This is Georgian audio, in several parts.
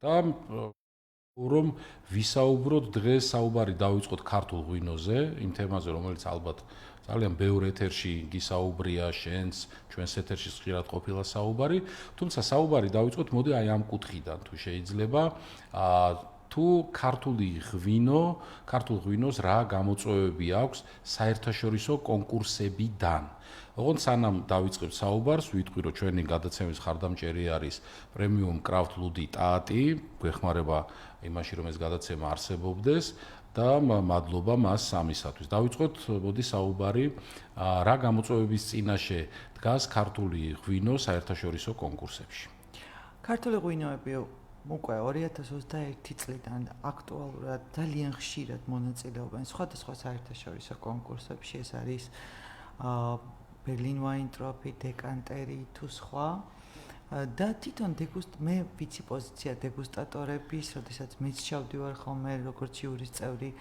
და რომ ვისაუბროთ დღეს საუბარი დავიწყოთ ქართულ ღვინოზე, იმ თემაზე, რომელიც ალბათ ძალიან ბევრ ეთერში გისაუბრია, შენს, ჩვენს ეთერში ხშირად ყოფილა საუბარი, თუმცა საუბარი დავიწყოთ მოდი აი ამ კუთხიდან თუ შეიძლება, თუ ქართული ღვინო, ქართულ ღვინოს რა გამოწვევები აქვს საერთაშორისო კონკურსებიდან. ოღონდ სანამ დავიწყებთ საუბარს, ვიტყვი რომ ჩვენი გადაცემის ხარდამჭერი არის პრემიუმ კრაფტ ლუდი ტაატი, გვეხმარება იმაში რომ ეს გადაცემა არსებობდეს და მადლობა მას ამისათვის. დავიწყოთ მოდი საუბარი რა გამოწვევების წინაშე დგას ქართული ღვინო საერთაშორისო კონკურსებში. ქართული ღვინოები უკვე 2021 წლიდან აქტუალურად ძალიან ხშირად მონაწილეობენ სხვადასხვა საერთაშორისო კონკურსებში. ეს არის Berlin Wine Trophy, დეკანტერი თუ სხვა. და თვითონ მე ვიცი პოზიცია დეგუსტატორების, როდესაც მეც ჩავდივარ ხოლმე როგორც ჟიურის წევრი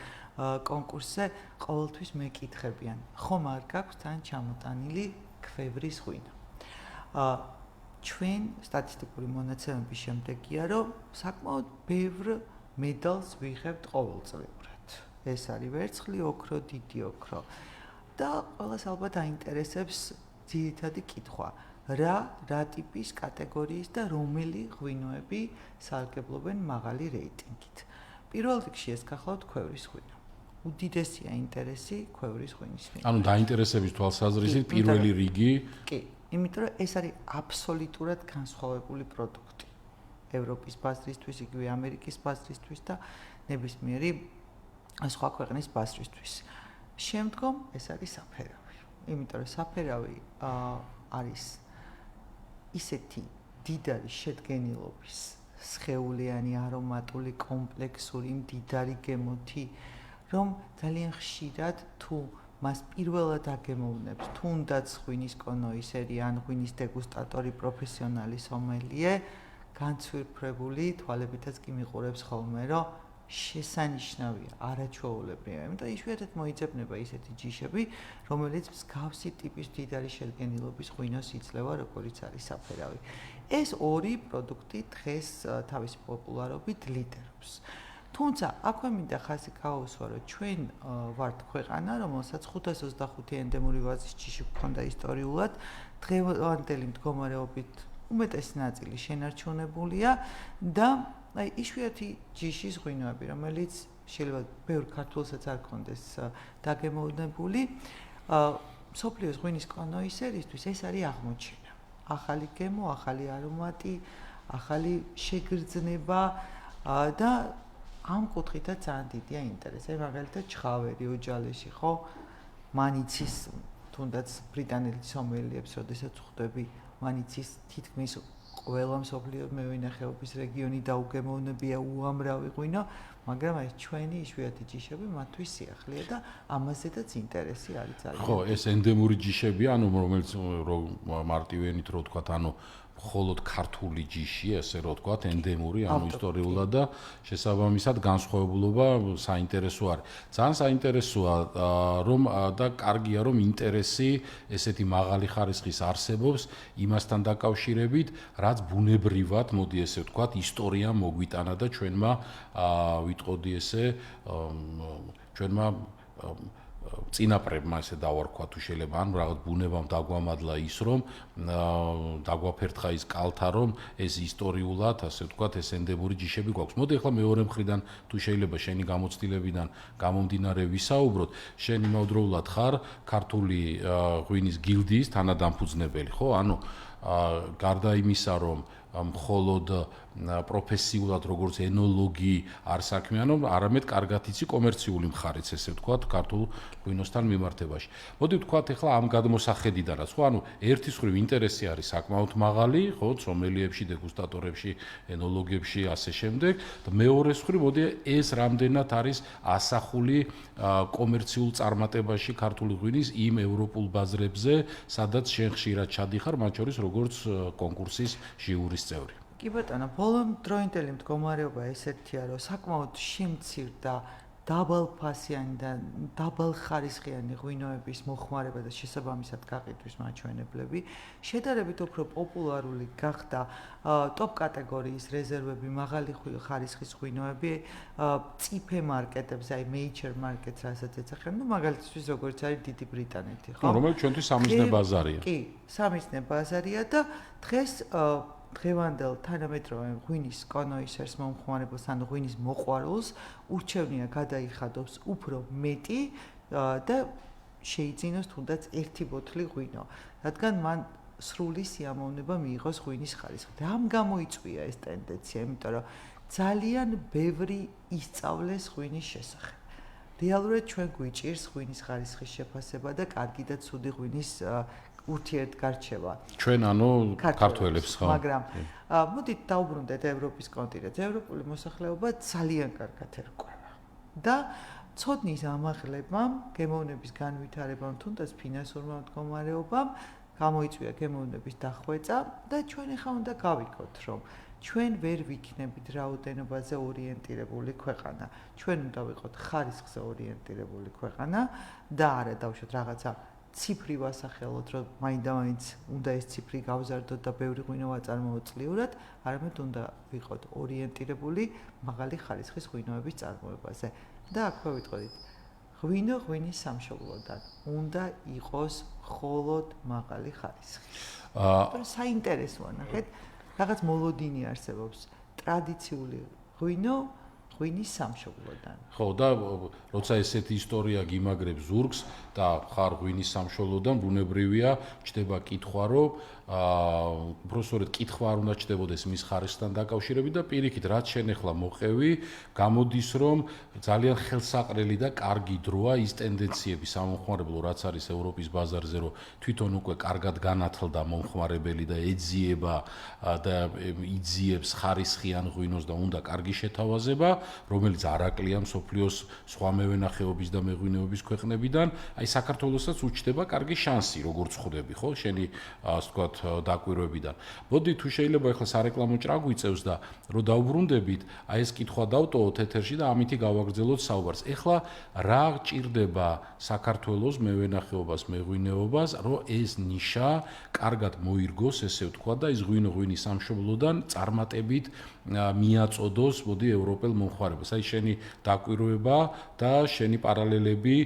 კონკურსზე, ყოველთვის მეკითხებიან, ხომ არ გაქვს თან ჩამოტანილი ქვევრის ღვინო. ჩვენ სტატისტიკური მონაცემების შემდეგია, რომ საკმაოდ ბევრ მედალს ვიღებთ ყოველწლიურად. ეს არის ვერცხლი, ოქრო, დიდი ოქრო. და ყველას ალბათ აინტერესებს ძირითადი კითხვა. რა ტიპის კატეგორიის და რომელი ღვინოები სარგებლობენ მაღალი რეიტინგით. პირველ რიგში ეს გახლავთ ქვევრის ღვინო. უდიდესია ინტერესი ქვევრის ღვინის მიმართ. ანუ დაინტერესების თვალსაზრისით პირველი რიგი? კი, იმიტომ რომ ეს არის აბსოლუტურად განსხვავებული პროდუქტი. ევროპის ბაზრისთვის, იგივე ამერიკის ბაზრისთვის და ნებისმიერი სხვა ქვეყნის ბაზრისთვის. შემდგომ ეს არის საფერავი. იმიტომ რომ საფერავი არის ისეთი დიდარი შედგენილობის, სხეულიანი, არომატული, კომპლექსური, მდიდარი გემოთი, რომ ძალიან ხშირად თუ მას პირველად აგემოვნებს, თუნდაც ღვინის კონოისერი ან ღვინის დეგუსტატორი, პროფესიონალი სომელიე, განცვირფრებული თვალებითაც კი მიყურებს ხოლმე, რომ შესანიშნავია, არაჩვეულებრივია. იმიტომ იშვიათად მოიძებნება ისეთი ჯიშები, რომელიც მსგავსი ტიპის მდიდარი შედგენილობის ღვინოს იძლევა, როგორც არის საფერავი. ეს ორი პროდუქტი დღეს თავისი პოპულარობით ლიდერობს. თუმცა, აქვე მინდა ხაზი გაუსვა, რომ ჩვენ ვართ ქვეყანა, რომელსაც 525 ენდემური ვაზის ჯიში გვქონდა ისტორიულად, დღევანდელი მდგომარეობით უმეტესი ნაწილი შენარჩუნებულია და აი იშვიათი ჯიშის ღვინოები, რომელიც შეიძლება ბევრ ქართულსაც არ კონდეს დაგემოვნებული, მსოფლიოს ღვინის კონოისერისთვის ეს არის აღმოჩენა. ახალი გემო, ახალი არომატი, ახალი შეგრძნება და ამ კუთხითაც ძალიან დიდია ინტერესი. მაგალითად, ჩხავერი ოჯალეში, ხო? მანიცის თუნდაც ბრიტანელი სომელიებს, როდესაც ხვდები მანიცის თითქმის ყველა მსოფლიო მევენახეობის რეგიონი დაუგემოვნებია უამრავი ღვინო, მაგრამ აი ჩვენი იშვიათი ჯიშები მათთვის სიახლეა და ამაზედაც ინტერესი არის ძალიან. ხო, ეს ენდემური ჯიშებია, ანუ რომელიც მარტივენით რო ვთქვათ, ანუ მხოლოდ ქართული ჯიში, ესე რო ვთქვათ, ენდემური, ანუ ისტორიულად და შესაბამისად განსხვავებულობა საინტერესო არის. ძალიან საინტერესოა რომ და კარგია რომ ინტერესი ესეთი მაღალი ხარისხის არსებობს იმასთან დაკავშირებით, რაც ბუნებრივად, მოდი ესე ვთქვათ, ისტორიამ მოგვიტანა და ჩვენმა ვიტყოდი ესე ჩვენმა წინაპრებმა ესე დავარქვა თუ შეიძლება ან რაღაც ბუნებამ დაგვამადლა ის რომ დაგვაფერთხა ის კალთა რომ ეს ისტორიულად ასე ვთქვათ ეს ენდემური ჯიშები გვაქვს. მოდი ახლა მეორე მხრიდან თუ შეიძლება შენი გამოცდილებიდან გამომდინარე ვისაუბროთ. შენ იმავდროულად ხარ ქართული ღვინის გილდიის თანადამფუძნებელი, ხო? ანუ გარდა იმისა რომ მხოლოდ პროფესიულად როგორც ენოლოგი არ საქმიანო, არამედ კარგად იცი კომერციული მხარეც, ესე ვთქვათ, ქართულ ღვინოსთან მიმართებაში. მოდი ვთქვათ ახლა ამ გადმოსახედიდანაც, ხო, ანუ ერთის მხრივ ინტერესი არის საკმაოდ მაღალი, ხო, სომელიებში, დეგუსტატორებში, ენოლოგებში, ასე შემდეგ, და მეორეს მხრივ, მოდი ეს რამდენად არის ასახული კომერციულ წარმატებაში ქართული ღვინის იმ ევროპულ ბაზრებზე, სადაც შენ ხშირად ჩადიხარ, მათ შორის როგორც კონკურსის ჟიურის წევრი. კი ბატონო, ბოლო დროინდელი მდგომარეობა ესეთია, რომ საკმაოდ შემცირდა დაბალფასიანი და დაბალხარისხიანი ღვინოების მოხმარება და შესაბამისად გაყიდვის მაჩვენებლები შედარებით უფრო პოპულარული გახდა ტოპ კატეგორიის რეზერვები, მაღალი ხარისხის ღვინოები წიფე მარკეტებზე, აი მეიჩერ მარკეტს რასაც ეძახიან, ну მაგალითისთვის როგორც არის დიდი ბრიტანეთი, ხო? რომელიც ჩვენთვის სამიზნე ბაზარია. კი, სამიზნე ბაზარია და დღეს დღევანდელ თანამედროვე ღვინის კონოისერს მომხმარებელს ან ღვინის მოყვარულს ურჩევნია გადაიხადოს უფრო მეტი და შეიძინოს თუნდაც ერთი ბოთლი ღვინო, რადგან მან სრული სიამოვნება მიიღოს ღვინის ხარისხი. და ამ გამოიწვია ეს ტენდენცია, იმიტომ რომ ძალიან ბევრი ისწავლეს ღვინის შესახებ. რეალურად ჩვენ გვიჭირს ღვინის ხარისხის შეფასება და კარგი და ცუდი ღვინის ურთიერთგარჩევა. ჩვენ ანუ ქართველებს ხო? მაგრამ მოდით დავუბრუნდეთ ევროპის კონტინენტზე. ევროპული მოსახლეობა ძალიან კარგად ერკვევა. და ცოდნის ამაღლებამ, გემოვნების განვითარებამ, თუნდაც ფინანსურმა მდგომარეობამ გამოიწვია გემოვნების დახვეწა და ჩვენ ახლა უნდა გავიგოთ, რომ ჩვენ ვერ ვიქნებით რაოდენობაზე ორიენტირებული ქვეყანა. ჩვენ უნდა ვიყოთ ხარისხზე ორიენტირებული ქვეყანა და არა დავუშვათ რაღაცა ციფრი ვასახელოთ, რომ მაინდა-მაინც უნდა ეს ციფრი გავზარდოთ და ბევრი ღვინო ვაწარმოოთ წლიურად, არამედ უნდა ვიყოთ ორიენტირებული მაღალი ხარისხის ღვინოების წარმოებაზე. და აქვე ვიტყოდით, ღვინო ღვინის სამშობლოდან უნდა იყოს მხოლოდ მაღალი ხარისხი. საინტერესოა, ნახეთ, რაღაც მოლოდინი არსებობს, ტრადიციული ღვინო ღვინის სამშობლოდან. ხო, და როცა ესეთი ისტორია გიმაგრებს ზურგს და ხარ ღვინის სამშობლოდან, ბუნებრივია, ჩდება კითხვა, რომ უბრალოდ კითხვა არ უნდა ჩდებოდეს მის ხარისხთან დაკავშირებით და პირიქით, რაც შენ ახლა მოყევი, გამოდის, რომ ძალიან ხელსაყრელი და კარგი დროა ის ტენდენციები სამომხმარებლო, რაც არის ევროპის ბაზარზე, რომ თვითონ უკვე კარგად განათლდა მომხმარებელი და ეძიება და იძიებს ხარისხიან ღვინოს და უნდა კარგი შეთავაზება, რომელიც არაკლია მსოფლიოს სხვა მევენახეობის და მეღვინეობის ქვეყნებიდან, აი საქართველოსაც უჩნდება კარგი შანსი, როგორც ხვდები, ხო, შენი ასე ვთქვათ დაკვირვებიდან. მოდი თუ შეიძლება ახლა სარეკლამო ჭრა გვიწევს და რომ დავუბრუნდებით, აი ეს კითხვა დავტოვოთ ეთერში და ამითი გავაგრძელოთ საუბარს. ახლა რა ჭირდება საქართველოს მევენახეობას, მეღვინეობას, რომ ეს ნიშა კარგად მოირგოს, ესე ვთქვათ და ის ღვინის სამშობლოდან წარმატებით მიაწოდოს, მოდი ევროპელ მომხმარებელს. აი შენი დაკვირვება და შენი პარალელები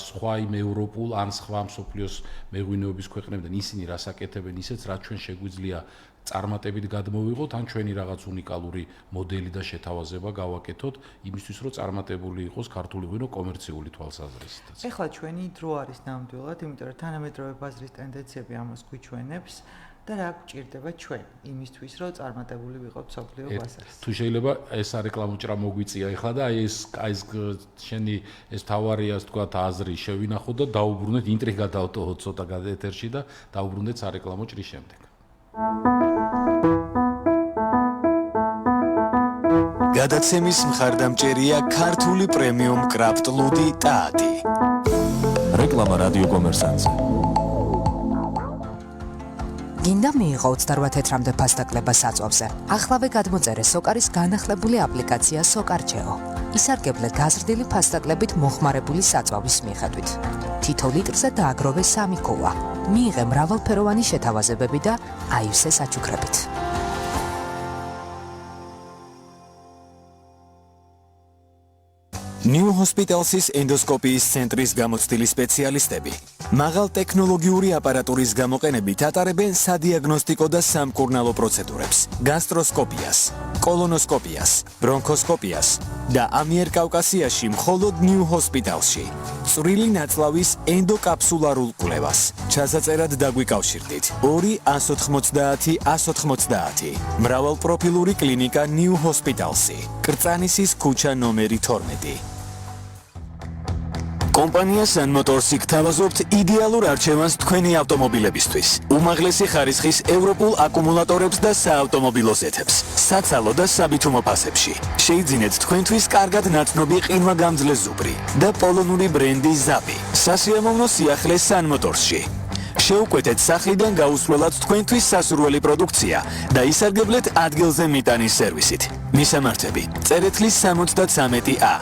სხვა იმ ევროპულ ან სხვა მსოფლიოს მეღვინეობის ქვეყნებიდან ისინი რას აკეთებენ ისეც, რაც ჩვენ შეგვიძლია წარმატებით გადმოვიღოთ, ან ჩვენი რაღაც უნიკალური მოდელი და შეთავაზება გავაკეთოთ, იმისთვის რომ წარმატებული იყოს ქართული ღვინო კომერციული თვალსაზრისითაც. ეხლა ჩვენი დრო არის ნამდვილად, იმიტომ რომ თანამედროვე ბაზრის ტენდენციები ამას გვიჩვენებს. და რა გვჭირდება ჩვენ იმისთვის, რომ წარმატებული ვიყოთ მსოფლიო ბაზარზე. თუ შეიძლება ეს არეკლამო ჭრა მოგვიწია ახლა და აი ეს შენი ეს თავარი ასე ვთქვათ აზრი შევინახოთ და დაუბრუნდეთ ინტრიგა დავტოვოთ ცოტა ეთერში და დაუბრუნდეთ სარეკლამო ჭრის შემდეგ. გადაცემის მხარდამჭერია ქართული პრემიუმ კრაფტ ლუდი ტაატი. რეკლამა რადიო კომერსანტზე. გინდა მიიღო 28 თეთრამდე ფასდაკლება საწვავზე. ახლავე გადმოწერე სოკარის განახლებული აპლიკაცია სოკარჩეო. ისარგებლე გაზრდილი ფასდაკლებით მოხმარებული საწვავის მიხედვით. თითო litrზე დააგროვე 3 კოვა. მიიღე მრავალფეროვანი შეთავაზებები და აივსე საჩუქრებით. New Hospital's ენდოსკოპიის ცენტრის გამოცდილი სპეციალისტები მაღალ ტექნოლოგიური აპარატურის გამოყენებით ატარებენ სადიაგნოსტიკო და სამკურნალო პროცედურებს: გასტროსკოპიას, კოლონოსკოპიას, ბრონქოსკოპიას და ამიერკავკასიაში მხოლოდ New Hospital's-ში. წვრილი ნაწლავის ენდოკაფსულარულ კვლევას. ჩასაწერად დაგვიკავშირდით 2 190 190. მრავალპროფილური კლინიკა New Hospital's-ი. კრწანისის ქუჩა ნომერი 12. კომპანია Sun Motors-ი გთავაზობთ იდეალურ არჩევანს თქვენი ავტომობილებისთვის. უმაღლესი ხარისხის ევროპულ აკუმულატორებს და საავტომობილო ზეთებს, საცალო და საბითუმო ფასებში. შეიძინეთ თქვენთვის კარგად ნაცნობი ყინვაგამძლე ზუბრი და პოლონური ბრენდი ზაპი. სასიამოვნო სიახლე Sun Motors-ში. შეუკვეთეთ სახლიდან გაუსვლელად თქვენთვის სასურველი პროდუქცია და ისარგებლეთ ადგილზე მიტანის სერვისით. მისამართები: წერეთლის 73A.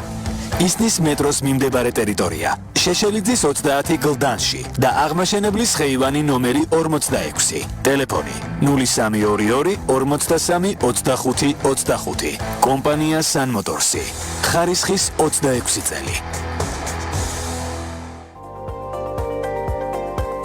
ისნის მეტროს მიმდებარე ტერიტორია. შეშელიძის 30 გლდანში და აღმაშენებლის ხეივანი ნომერი 46. ტელეფონი 0322 43 25 25. კომპანია Sun Motors. ხარისხის 26 წელი.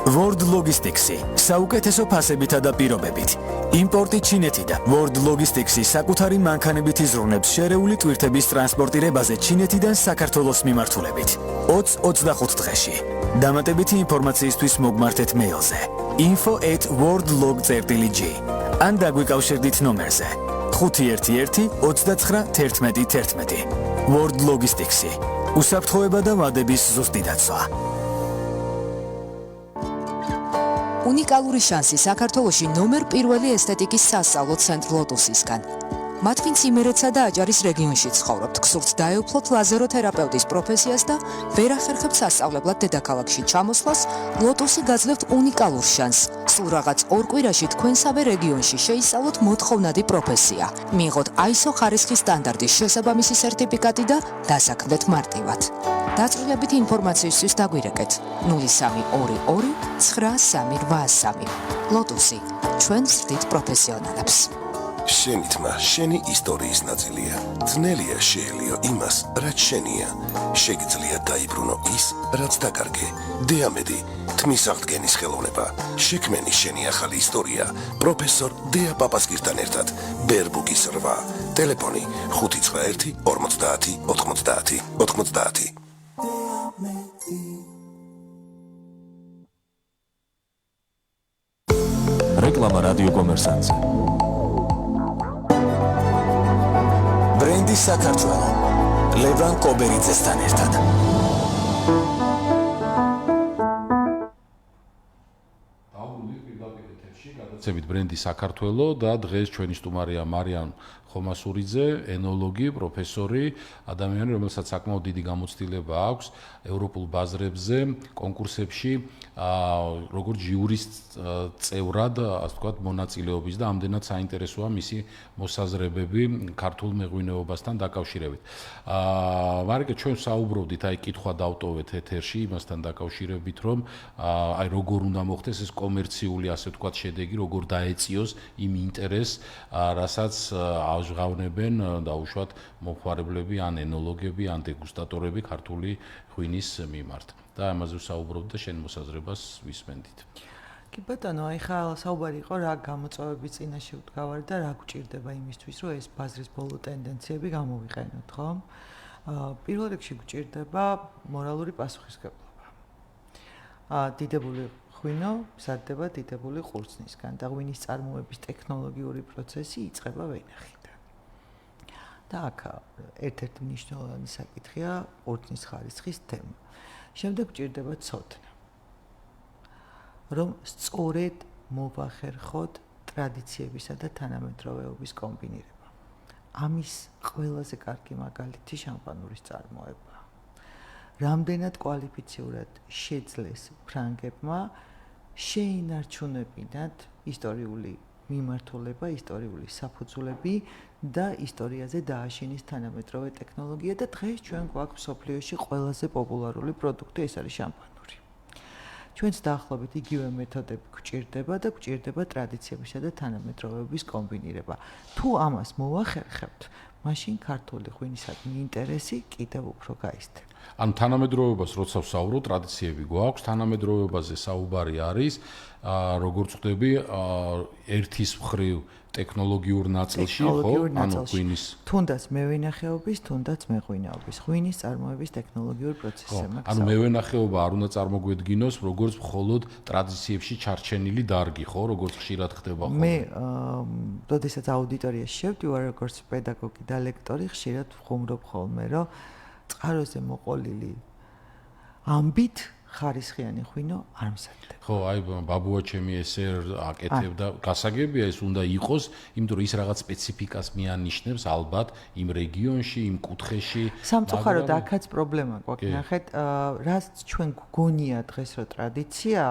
World Logistics-ი საუკეთესო ფასებითა და პირობებით. იმპორტი ჩინეთიდან. World Logistics-ი საკუთარი მანქანებით იზრუნებს შერეული ტვირთების ტრანსპორტირებაზე ჩინეთიდან საქართველოს მიმართულებით. 20-25 დღეში. დამატებითი ინფორმაციისთვის მოგმართეთ მეილზე info@worldlog.gr ან დაგვიკავშირდით ნომერზე 511 29 11 11. World Logistics-ი უსაფრთხოება და ვადების ზუსტი დაცვა. უნიკალური შანსი საქართველოში ნომერ პირველი ესთეტიკის სასწავლო ცენტრ ლოტუსისგან. მათ ვინც იმერეთსა და აჭარის რეგიონში ცხოვრობთ, გსურთ დაეუფლოთ ლაზეროთერაპევტის პროფესიას და ვერ ახერხებთ სასწავლებლად დედაქალაქში ჩამოსვლას, ლოტუსი გაძლევთ უნიკალურ შანსს. სულ რაღაც 2 კვირაში თქვენსავე რეგიონში შეისწავლოთ მოთხოვნადი პროფესია. მიიღოთ ISO ხარისხის სტანდარტის შესაბამისი სერტიფიკატი და დასაქმდეთ მარტივად. დაწვრილებითი ინფორმაციისთვის დაგვირეკეთ 0322 9383. ლოტუსი, ჩვენ ვსრდით პროფესიონალებს. შენი თმა შენი ისტორიის ნაწილია. ძნელია შეელიო იმას, რაც შენია. შეგიძლია დაიბრუნო ის, რაც დაკარგე. დეამედი, თმის აღდგენის ხელოვნება. შექმენი შენი ახალი ისტორია. პროფესორ დეა პაპასკირთან ერთად. ბერბუგის 8. ტელეფონი 591 50 90 90. რეკლამა რადიო კომერსანტზე. ბრენდი საქართველო. ლევან კობერიძესთან ერთად. გადაცემით ბრენდი საქართველო და დღეს ჩვენი სტუმარია მარიამ ხომასურიძე, ენოლოგი, პროფესორი, ადამიანი, რომელსაც საკმაოდ დიდი გამოცდილება აქვს ევროპულ ბაზრებზე, კონკურსებში, როგორც ჟიურის წევრად, ასე ვთქვათ, მონაწილეობის და ამდენად საინტერესოა მისი მოსაზრებები ქართულ მეღვინეობასთან დაკავშირებით. მარიკა, ჩვენ საუბრობდით, აი კითხვა დავტოვეთ ეთერში იმასთან დაკავშირებით, რომ აი როგორ უნდა მოხდეს ეს კომერციული, ასე ვთქვათ, შედეგი, როგორ დაეწიოს იმ ინტერესს, რასაც ჟღავნებენ დაუშვათ მომხმარებლები ან ენოლოგები ან დეგუსტატორები ქართული ღვინის მიმართ. და ამაზე ვსაუბრობთ და შენ მოსაზრებას ვისმენდით. კი ბატონო, აი ხა საუბარი იყო რა გამოწვევების წინაშე ვდგავარ და რა გვჭირდება იმისთვის, რომ ეს ბაზრის ბოლო ტენდენციები გამოვიყენოთ, ხო? პირველ რიგში გვჭირდება მორალური პასუხისმგებლობა. დიდებული ღვინო მზადდება დიდებული ყურძნისგან და ღვინის წარმოების ტექნოლოგიური პროცესი იწყება ვენახიდან. და აქ ერთ-ერთი მნიშვნელოვანი საკითხია ყურძნის ხარისხის თემა. შემდეგ გვჭირდება ცოდნა, რომ სწორედ მოვახერხოთ ტრადიციებისა და თანამედროვეობის კომბინირება. ამის ყველაზე კარგი მაგალითი შამპანურის წარმოება. რამდენად კვალიფიციურად შეძლეს ფრანგებმა შეინარჩუნებინათ ისტორიული მიმართულება, ისტორიული საფუძვლები და ისტორიაზე დააშენის თანამედროვე ტექნოლოგია და დღეს ჩვენ გვაქვს მსოფლიოში ყველაზე პოპულარული პროდუქტი, ეს არის შამპანური. ჩვენს დაახლოებით იგივე მეთოდები გვჭირდება და გვჭირდება ტრადიციებისა და თანამედროვეობის კომბინირება. თუ ამას მოვახერხებთ, მაშინ ქართული ღვინისადმი ინტერესი კიდევ უფრო გაიზრდება. ანუ თანამედროვეობას როცა ვსაუბრობ, ტრადიციები გვაქვს, თანამედროვეობაზე საუბარი არის, როგორც ხვდები, ერთის მხრივ ტექნოლოგიურ ნაწილში, ხო? ანუ ღვინის თუნდაც მევენახეობის, თუნდაც მეღვინეობის, ღვინის წარმოების ტექნოლოგიურ პროცესებზე. ანუ მევენახეობა არ უნდა წარმოგვედგინოს, როგორც მხოლოდ ტრადიციებში ჩარჩენილი დარგი, ხო? როგორც ხშირად ხდება ხოლმე. მე, როდესაც აუდიტორიაში შევდივარ, როგორც პედაგოგი და ლექტორი, ხშირად ვხუმრობ ხოლმე, რომ წყაროზე მოყოლილი ამბით ხარისხიანი ღვინო არ მზადდება. ხო, აი ბაბუა ჩემი ესე აკეთებდა, გასაგებია ეს უნდა იყოს, იმიტომ რომ ის რაღაც სპეციფიკას მიანიშნებს ალბათ იმ რეგიონში, იმ კუთხეში. სამწუხაროდ აქაც პრობლემა გვაქვს, ნახეთ, რაც ჩვენ გვგონია დღეს რომ ტრადიცია,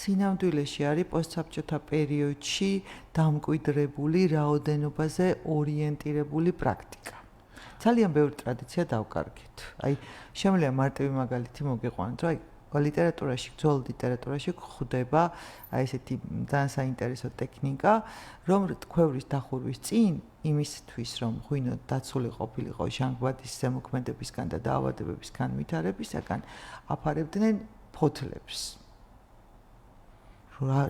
სინამდვილეში არის პოსტსაბჭოთა პერიოდში დამკვიდრებული რაოდენობაზე ორიენტირებული პრაქტიკა. ძალიან ბევრი ტრადიცია დავკარგეთ. აი, შემიძლია მარტივი მაგალითი მოგიყვანოთ, რომ აი ლიტერატურაში, ძველ ლიტერატურაში გვხვდება აი ესეთი ძალიან საინტერესო ტექნიკა, რომ ქვევრის დახურვის წინ იმისთვის, რომ ღვინო დაცული ყოფილიყო ჟანგბადის ზემოქმედებისგან და დაავადებების განვითარებისგან, აფარებდნენ ფოთლებს.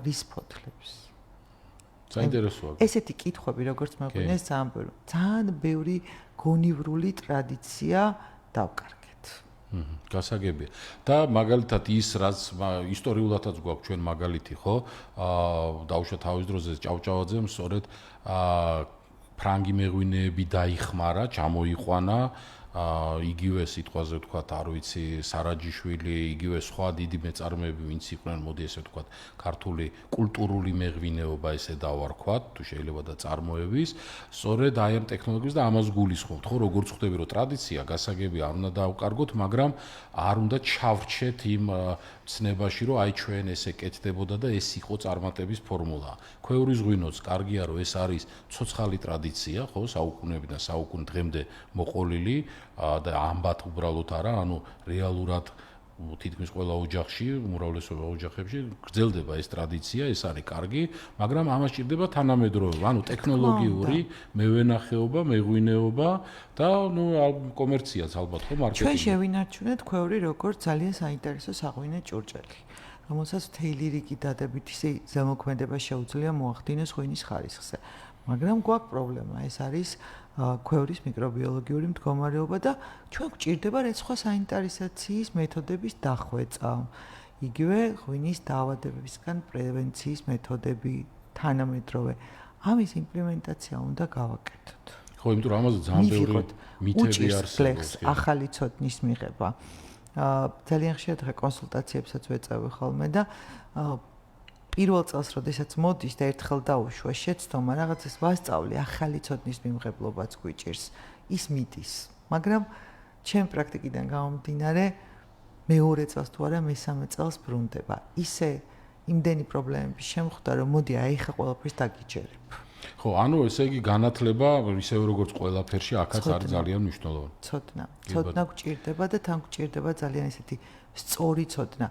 რის ფოთლებს? საინტერესოა. ესეთი კითხვები, როგორც მეღვინეს, ძალიან ბევრი გონივრული ტრადიცია დავკარგეთ. გასაგებია. და მაგალითად ის რაც ისტორიულადაც გვაქვს ჩვენ მაგალითი, ხო? დაუშვა თავის დროზე ჭავჭავაძემ სწორედ ფრანგი მეღვინეები დაიხმარა, ჩამოიყვანა იგივე სიტყვაზე ვთქვათ, არ ვიცი, სარაჯიშვილი, იგივე სხვა დიდი მეწარმეები, ვინც იყვნენ, მოდი ესე ვთქვათ, ქართული კულტურული მეღვინეობა ესე დავარქვათ, თუ შეიძლება და წარმოების, სწორედ აი ამ ტექნოლოგიას და ამას გულისხმობთ, ხო, როგორც ხვდები, რომ ტრადიცია გასაგებია არ უნდა დავკარგოთ, მაგრამ არ უნდა ჩავრჩეთ იმ ცნებაში, რომ აი ჩვენ ესე კეთდებოდა და ეს იყო წარმატების ფორმულა. ქვევრის ღვინოც კარგია, რომ ეს არის ცოცხალი ტრადიცია, ხო, საუკუნეებიდან საუკუნე დღემდე მოყოლილი და ამბათ უბრალოდ არა, ანუ რეალურად თითქმის ყველა ოჯახში, უმრავლესობა ოჯახებში გრძელდება ეს ტრადიცია, ეს არის კარგი, მაგრამ ამას ჭირდება თანამედროვეობა, ანუ ტექნოლოგიური მევენახეობა, მეღვინეობა და ნუ კომერციაც ალბათ ხო მარკეტინგი. ჩვენ შევინარჩუნეთ ქვევრი როგორც ძალიან საინტერესო საღვინე ჭურჭელი, რომელსაც მთელი რიგი დადებითი ზემოქმედება შეუძლია მოახდინოს ღვინის ხარისხზე. მაგრამ გვაქვს პრობლემა, ეს არის ქვევრის მიკრობიოლოგიური მდგომარეობა და ჩვენ გვჭირდება რეცხვა საინტერესაციის მეთოდების დახვეწა. იგივე ღვინის დაავადებებისგან პრევენციის მეთოდები თანამედროვე. ამის იმპლემენტაცია უნდა გავაკეთოთ. ხო, იმიტომ რომ ამაზე ძალიან ბევრი მითები არსებობს. ახალი ცოდნის მიღება. ძალიან ხშირად კონსულტაციებსაც ვეწევი ხოლმე და პირველ წელს, როდესაც მოდის და ერთხელ დაუშვა შეცდომა, რაღაცას ვასწავლი, ახალი ცოდნის მიმღებლობაც გვიჭირს, ის მიდის. მაგრამ ჩემ პრაქტიკიდან გამომდინარე, მეორე წელს თუ არა, მესამე წელს ბრუნდება. ისე იმდენი პრობლემების შემხვდა, რომ მოდი აი ხა ყველაფერს დაგიჯერებ. ხო, ანუ ესე იგი განათლება, ისევე როგორც ყველაფერში, აქაც არის ძალიან მნიშვნელოვანი. ცოდნა გვჭირდება და თან გვჭირდება ძალიან ესეთი სწორი ცოდნა.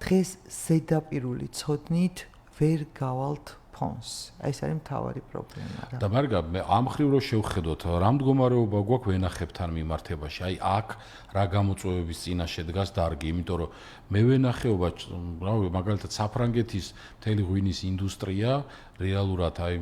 დღეს ზედაპირული ცოდნით ვერ გავალთ ფონს. ეს არის მთავარი პრობლემა. და მარგა მე ამ ხრივ რო შევხედოთ, რა მდგომარეობა გვაქვს ვენახებთან მიმართებაში. აი აქ რა გამოწვევების წინაშე დგას დარგი, იმიტომ რომ მევენახეობა, რავი, მაგალითად საფრანგეთის მთელი ღვინის ინდუსტრია რეალურად აი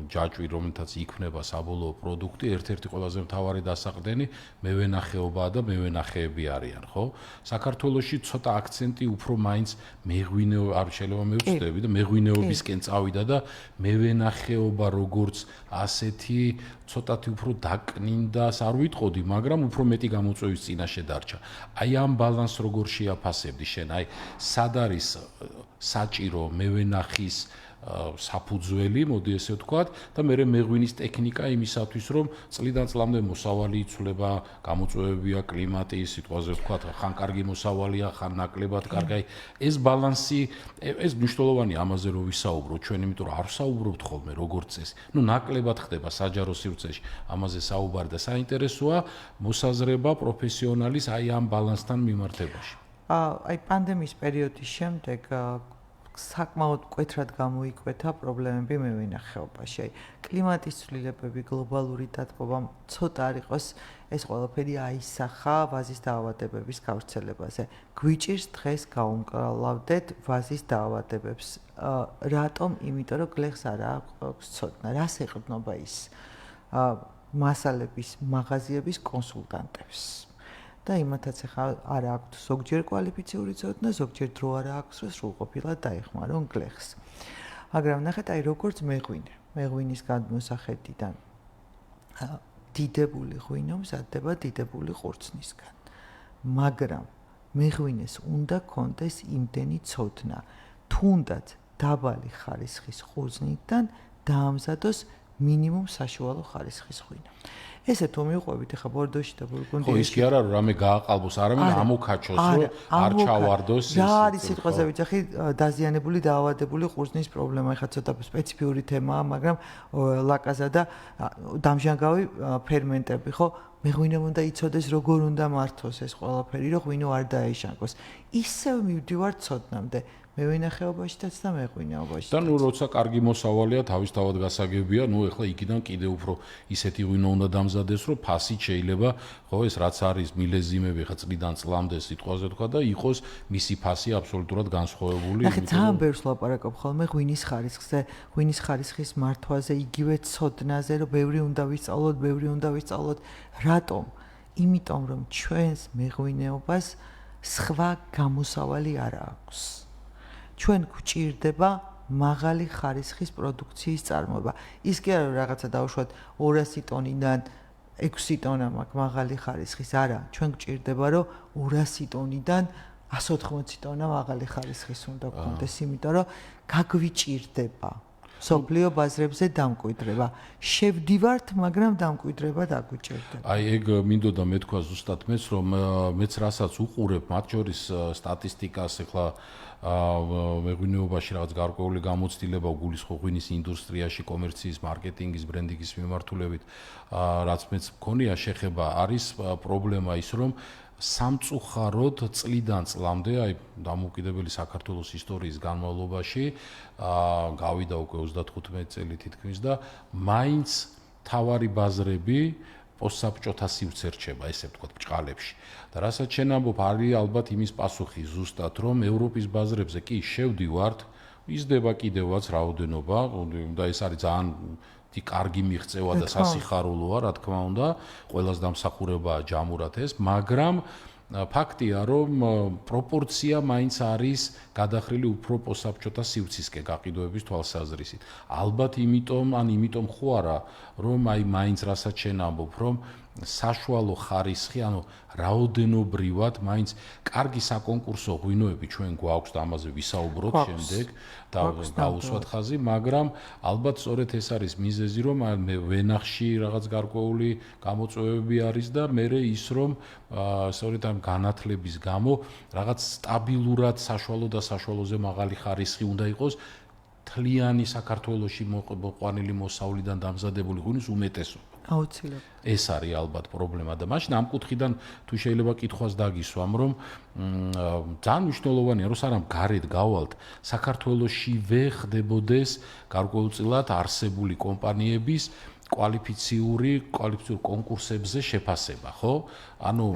ჯაჭვი, რომელთაც იქმნება საბოლოო პროდუქტი, ერთ-ერთი ყველაზე მთავარი დასაყრდენი მევენახეობაა და მევენახეები არიან, ხო? საქართველოში ცოტა აქცენტი უფრო მაინც მეღვინეობა, არ შეიძლება მე ვწდები და მეღვინეობისკენ წავიდა და მევენახეობა როგორც ასეთი ცოტათი უფრო დაკნინდას არ ვიტყოდი, მაგრამ უფრო მეტი გამოწვევის წინაშე დარჩა. აი ამ ბალანსს როგორ შეაფასებდი შენ? აი სად არის საჭირო მევენახის საფუძველი, მოდი ესე ვთქვათ, და მე მეღვინის ტექნიკა იმისათვის, რომ წლიდან წლამდე მოსავალი იცვლება, გამოწვევებია კლიმატი, სიტყვაზე ვთქვათ, ხან კარგი მოსავალია, ხან ნაკლებად კარგი. ეს ბალანსი, ეს მნიშვნელოვანია ამაზე რომ ვისაუბროთ ჩვენ, იმიტომ რომ არ ვსაუბრობთ ხოლმე როგორც წესი. ნუ ნაკლებად ხდება საჯარო სივრცეში ამაზე საუბარი და საინტერესოა მოსაზრება პროფესიონალის აი ამ ბალანსთან მიმართებაში. აი პანდემიის პერიოდის შემდეგ საკმაოდ მკვეთრად გამოიკვეთა პრობლემები მევენახეობაში. აი კლიმატის ცვლილებები, გლობალური დათბობა, ცოტა არ იყოს ეს ყველაფერი აისახა ვაზის დაავადებების გავრცელებაზე. გვიჭირს დღეს გაუმკლავდეთ ვაზის დაავადებებს. რატომ? იმიტომ რომ გლეხს არ აქვს ცოდნა. რას ეყრდნობა ის მასალების მაღაზიების კონსულტანტებს. და იმათაც ახლა არ აქვს ზოგჯერ კვალიფიციური ცოდნა, ზოგჯერ დრო არ აქვს, რომ სრულყოფილად დაეხმარონ გლეხს. მაგრამ ნახეთ, აი როგორც მეღვინის გადმოსახედიდან დიდებული ღვინო მზადდება დიდებული ყურძნისგან. მაგრამ მეღვინეს უნდა კონდეს იმდენი ცოდნა, თუნდაც დაბალი ხარისხის ყურძნიდან დაამზადოს მინიმუმ საშუალო ხარისხის ღვინო. ესე თუ მივყვებით ახლა ბორდოში და ბურგუნდიაში. ხო, ის კი არა რომ რამე გააყალბოს, არამედ ამოქაჩოს, რომ არ ჩავარდოს ის. რა არის სიტყვაზე ვიძახი დაზიანებული დაავადებული ყურძნის პრობლემა, ახლა ცოტა სპეციფიური თემაა, მაგრამ ლაკაზა და დამჟანგავი ფერმენტები, ხო? მე ღვინო უნდა იცოდეს როგორ უნდა მართოს ეს ყველაფერი, რომ ღვინო არ დაეშანგოს. ისევ მივდივარ ცოდნამდე. მე ვინახეობაშიც და მე ღვინაობაში. და ნუ როცა კარგი მოსავალია, თავისთავად გასაგებია, ნუ ეხლა იქიდან კიდევ უფრო ისეთი ღვინო უნდა დამზადეს, რომ ფასით შეიძლება, ხო, ეს რაც არის მილეზიმები, ხა წლიდან წლამდე სიტყვაზე თქვა და იყოს მისი ფასი აბსოლუტურად განსხვავებული. ნახე, ძალიან ბევრს ლაპარაკობ ხოლმე ღვინის ხარისხზე, ღვინის ხარისხის მართვაზე, იგივე ცოდნაზე, რომ ბევრი უნდა ვისწავლოთ. რატომ? იმიტომ რომ ჩვენს მეღვინეობას სხვა გამოსავალი არ აქვს. ჩვენ გვჭირდება მაღალი ხარისხის პროდუქციის წარმოება. ის კი არა რომ რაღაცა დავუშვათ 200 ტონიდან 6 ტონა მაქვს მაღალი ხარისხის, არა, ჩვენ გვჭირდება რომ 200 ტონიდან 180 ტონა მაღალი ხარისხის უნდა გქონდეს, იმიტომ რომ გაგვიჭირდება. სოფლიო ბაზრებზე დამკვიდრება. შევდივართ, მაგრამ დამკვიდრება დაგვიჭირდება. აი ეგ მინდოდა მეთქვა ზუსტად მეც რომ მეც რასაც უყურებ, მათ შორის სტატისტიკას ახლა მეღვინეობაში რაღაც გარკვეული გამოცდილება უგულისხმობ ღვინის ინდუსტრიაში, კომერციის, მარკეტინგის, ბრენდინგის მიმართულებით, რაც მეც მქონია შეხება, არის პრობლემა ის რომ სამწუხაროდ წლიდან წლამდე, აი დამოუკიდებელი საქართველოს ისტორიის განმავლობაში, გავიდა უკვე 35 წელი თითქმის და მაინც თავარი ბაზრები პოსტსაბჭოთა სივრცე რჩება, ესე ვთქვათ, ბჭყალებში. და რასაც შენ ამბობ, არის ალბათ იმის პასუხი ზუსტად, რომ ევროპის ბაზრებზე კი შევდივართ, იზრდება კიდევაც რაოდენობა, და ეს არის ძალიან კარგი მიღწევა და სასიხარულოა, რა თქმა უნდა, ყველას დამსახურებაა ჯამურად ეს, მაგრამ ფაქტია, რომ პროპორცია მაინც არის გადახრილი უფრო პოსტსაბჭოთა სივრცისკენ გაყიდვების თვალსაზრისით. ალბათ იმიტომ ხო არა, რომ აი მაინც რასაც შენ ამბობ, რომ საშუალო ხარისხი, ანუ რაოდენობრივად მაინც კარგი საკონკურსო ღვინოები ჩვენ გვაქვს და ამაზე ვისაუბროთ შემდეგ და გავუსვათ ხაზი, მაგრამ ალბათ სწორედ ეს არის მიზეზი, რომ მე ვენახში რაღაც გარკვეული გამოწვევები არის და მე ის რომ სწორედ ამ განათლების გამო რაღაც სტაბილურად საშუალო და საშუალოზე მაღალი ხარისხი უნდა იყოს თლიანი საქართველოში მოყვანილი მოსავლიდან დამზადებული ღვინის უმეტესობა. აუცილებლად. ეს არის ალბათ პრობლემა და მაშინ ამ კუთხიდან თუ შეიძლება კითხვას დაგისვამ, რომ ძალიან მნიშვნელოვანია, რომ სანამ გარეთ გავალთ, საქართველოშივე ხდებოდეს გარკვეულწილად არსებული კომპანიების კვალიფიციურ კონკურსებზე შეფასება, ხო? ანუ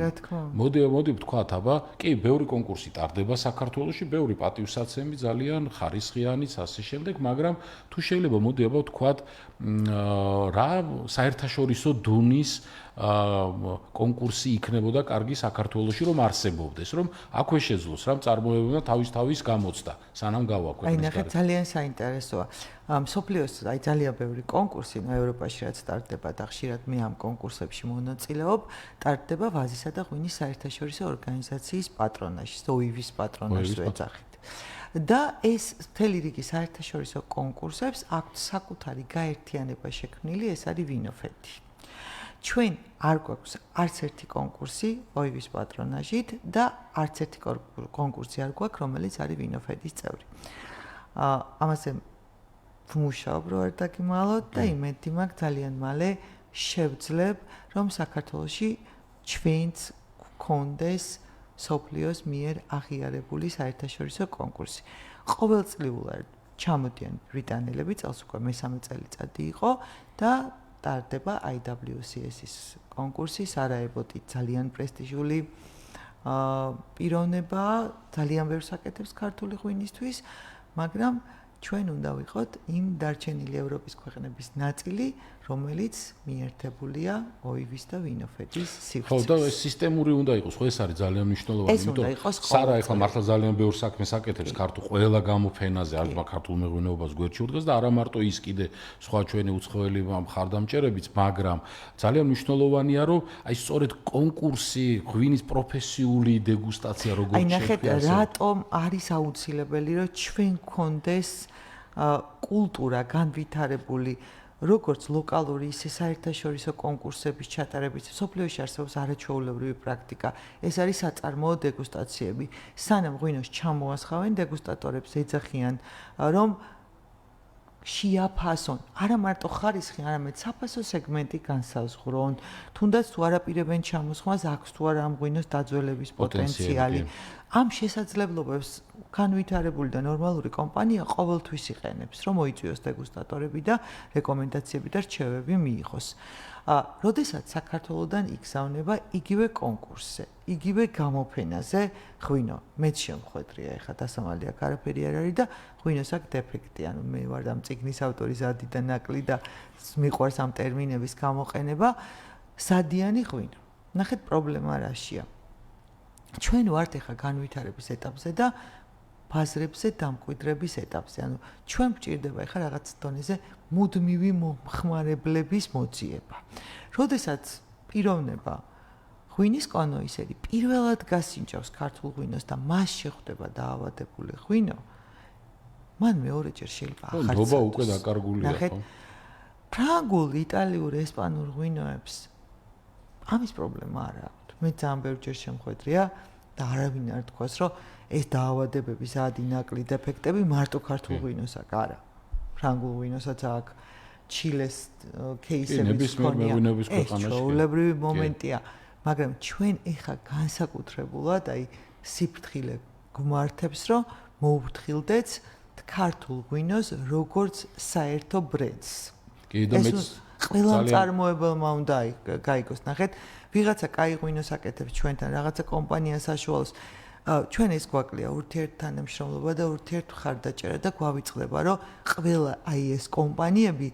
მოდი ვთქვათ, აბა, კი, ბევრი კონკურსი ტარდება საქართველოში, ბევრი პატივსაცემი, ძალიან ხარისხიანიც ასე შემდეგ, მაგრამ თუ შეიძლება მოდი აბა ვთქვათ, რა საერთაშორისო დონის კონკურსი იქნებოდა კარგი საქართველოში, რომ არსებობდეს, რომ აქვე შეძლოს რამ წარმოებებმა თავის გამოცდა, სანამ გავაქვეყნეს. აი, ნახე, ძალიან საინტერესოა. მსოფლიოს აი ძალიან ბევრი კონკურსი, ევროპაში რაც ტარდება და ხშირად მე ამ კონკურსებში მონაწილეობ, ტარდება ვაზისა და ღვინის საერთაშორისო ორგანიზაციის პატრონაჟში, OIV-ის პატრონაჟს ვეძახით. და ეს მთელი რიგი საერთაშორისო კონკურსებს აქვთ საკუთარი გაერთიანება შექმნილი, ეს არის ვინოფედი. ჩვენ არ გვაქვს არც ერთი კონკურსი OIV-ის პატრონაჟით და არც ერთი კონკურსი არ გვაქვს, რომელიც არის ვინოფედის წევრი. ამაზე ვმუშაობ, რომ არ დაგიმალოთ და იმედი მაქვს ძალიან მალე შევძლებ, რომ საქართველოში ჩვენც გქონდეს სოფლიოს მიერ აღიარებული საერთაშორისო კონკურსი. ყოველწლიურად ჩამოდიან ბრიტანელები, წელს უკვე მესამე წელიწადი იყო და ტარდება IWCS-ის კონკურსი, სარაევოთი ძალიან პრესტიჟული პიროვნება, ძალიან ბევრს აკეთებს ქართული ღვინისთვის, მაგრამ ჩვენ უნდა ვიყოთ იმ დარჩენილი ევროპის ქვეყნების ნაწილი, რომელიც მიერთებულია OIV-ის და ვინოფედის სივრცეს. ხო, და ეს სისტემური უნდა იყოს, ხო, ეს არის ძალიან მნიშვნელოვანი, იმიტომ სარა ახლა მართლა ძალიან ბევრ საქმეს აკეთებს ქართულ ყველა გამოფენაზე, არც ქართულ მეღვინეობას გვერდში უდგას და არა მარტო ის კიდე სხვა ჩვენი უცხოელი მხარდამჭერებიც, მაგრამ ძალიან მნიშვნელოვანია, რომ აი სწორედ კონკურსი, ღვინის პროფესიული დეგუსტაცია როგორც აი ნახეთ, რატომ არის აუცილებელი, რომ ჩვენ გქონდეს კულტურა განვითარებული როგორც ლოკალური, ისე საერთაშორისო კონკურსების ჩატარების სოფლიოში არსებობს არაჩვეულებრივი პრაქტიკა. ეს არის საწარმოო დეგუსტაციები. სანამ ღვინოს ჩამოასხავენ, დეგუსტატორებს ეძახიან, რომ შეაფასონ, არა მარტო ხარისხი, არამედ საფასო სეგმენტი განსაზღვრონ. თუნდაც თუ არაპირებენ ჩამოსხმას, აქვს თუ არა ამ ღვინოს დაძველების პოტენციალი. ამ შესაძლებლობებს განვითარებული და ნორმალური კომპანია ყოველთვის იყენებს, რომ მოიწვიოს დეგუსტატორები და რეკომენდაციები და რჩევები მიიღოს. როდესაც საქართველოსდან იგზავნება იგივე კონკურსზე, იგივე გამოფენაზე ღვინო, მეც შემხვედრია, ეხლა დასამალი აქ არაფერი არ არის და ღვინოს აქ დეფექტი, ანუ მე ვარ ამ წიგნის ავტორი ზადი და ნაკლი და მიყვარს ამ ტერმინების გამოყენება, სადიანი ღვინო. ნახეთ პრობლემა რაშია. ჩვენ ვართ ეხლა განვითარების ეტაპზე და ბაზრებზე დამკვიდრების ეტაპზე. ანუ ჩვენ გვჭირდება ეხლა რაღაც დონეზე მუდმივი მომხმარებლების მოძიება. როდესაც პიროვნება ღვინის კონოისერი პირველად გასინჯავს ქართულ ღვინოს და მას შეხვდება დაავადებული ღვინო, მან მეორეჯერ შეიძლება ახარცადოს. ნდობა უკვე დაკარგულია, ხო? ფრანგულ, იტალიურ, ესპანურ ღვინოებს ამის პრობლემა არ აქვს. მე ძალიან ბევრჯერ შემხვედრია და არავინ არ თქვას, რომ ეს დაავადებების ადინაკლი დეფექტები მარტო ქართულ ღვინოს აქვს, არა. ფრანგულ ღვინოსაც აქვს, ჩილეს кейსებიც ხონია. ეს ჩვეულებრივი მომენტია, მაგრამ ჩვენ ეხა განსაკუთრებულად აი სიფრთხილე გვმართებს, რომ მოუფრთხილდეთ ქართულ ღვინოს როგორც საერთო ბრენდს. კი და მეც ყველა მწარმოებელმა უნდა გაიგოს, ნახეთ, ვიღაცა კაი ღვინოს აკეთებს ჩვენთან, რაღაცა კომპანია საშუალოს. ჩვენ ეს გვაკლია ურთიერთთანამშრომლობა და ურთიერთმხარდაჭერა და გვავიწყდება, რომ ყველა აი ეს კომპანიები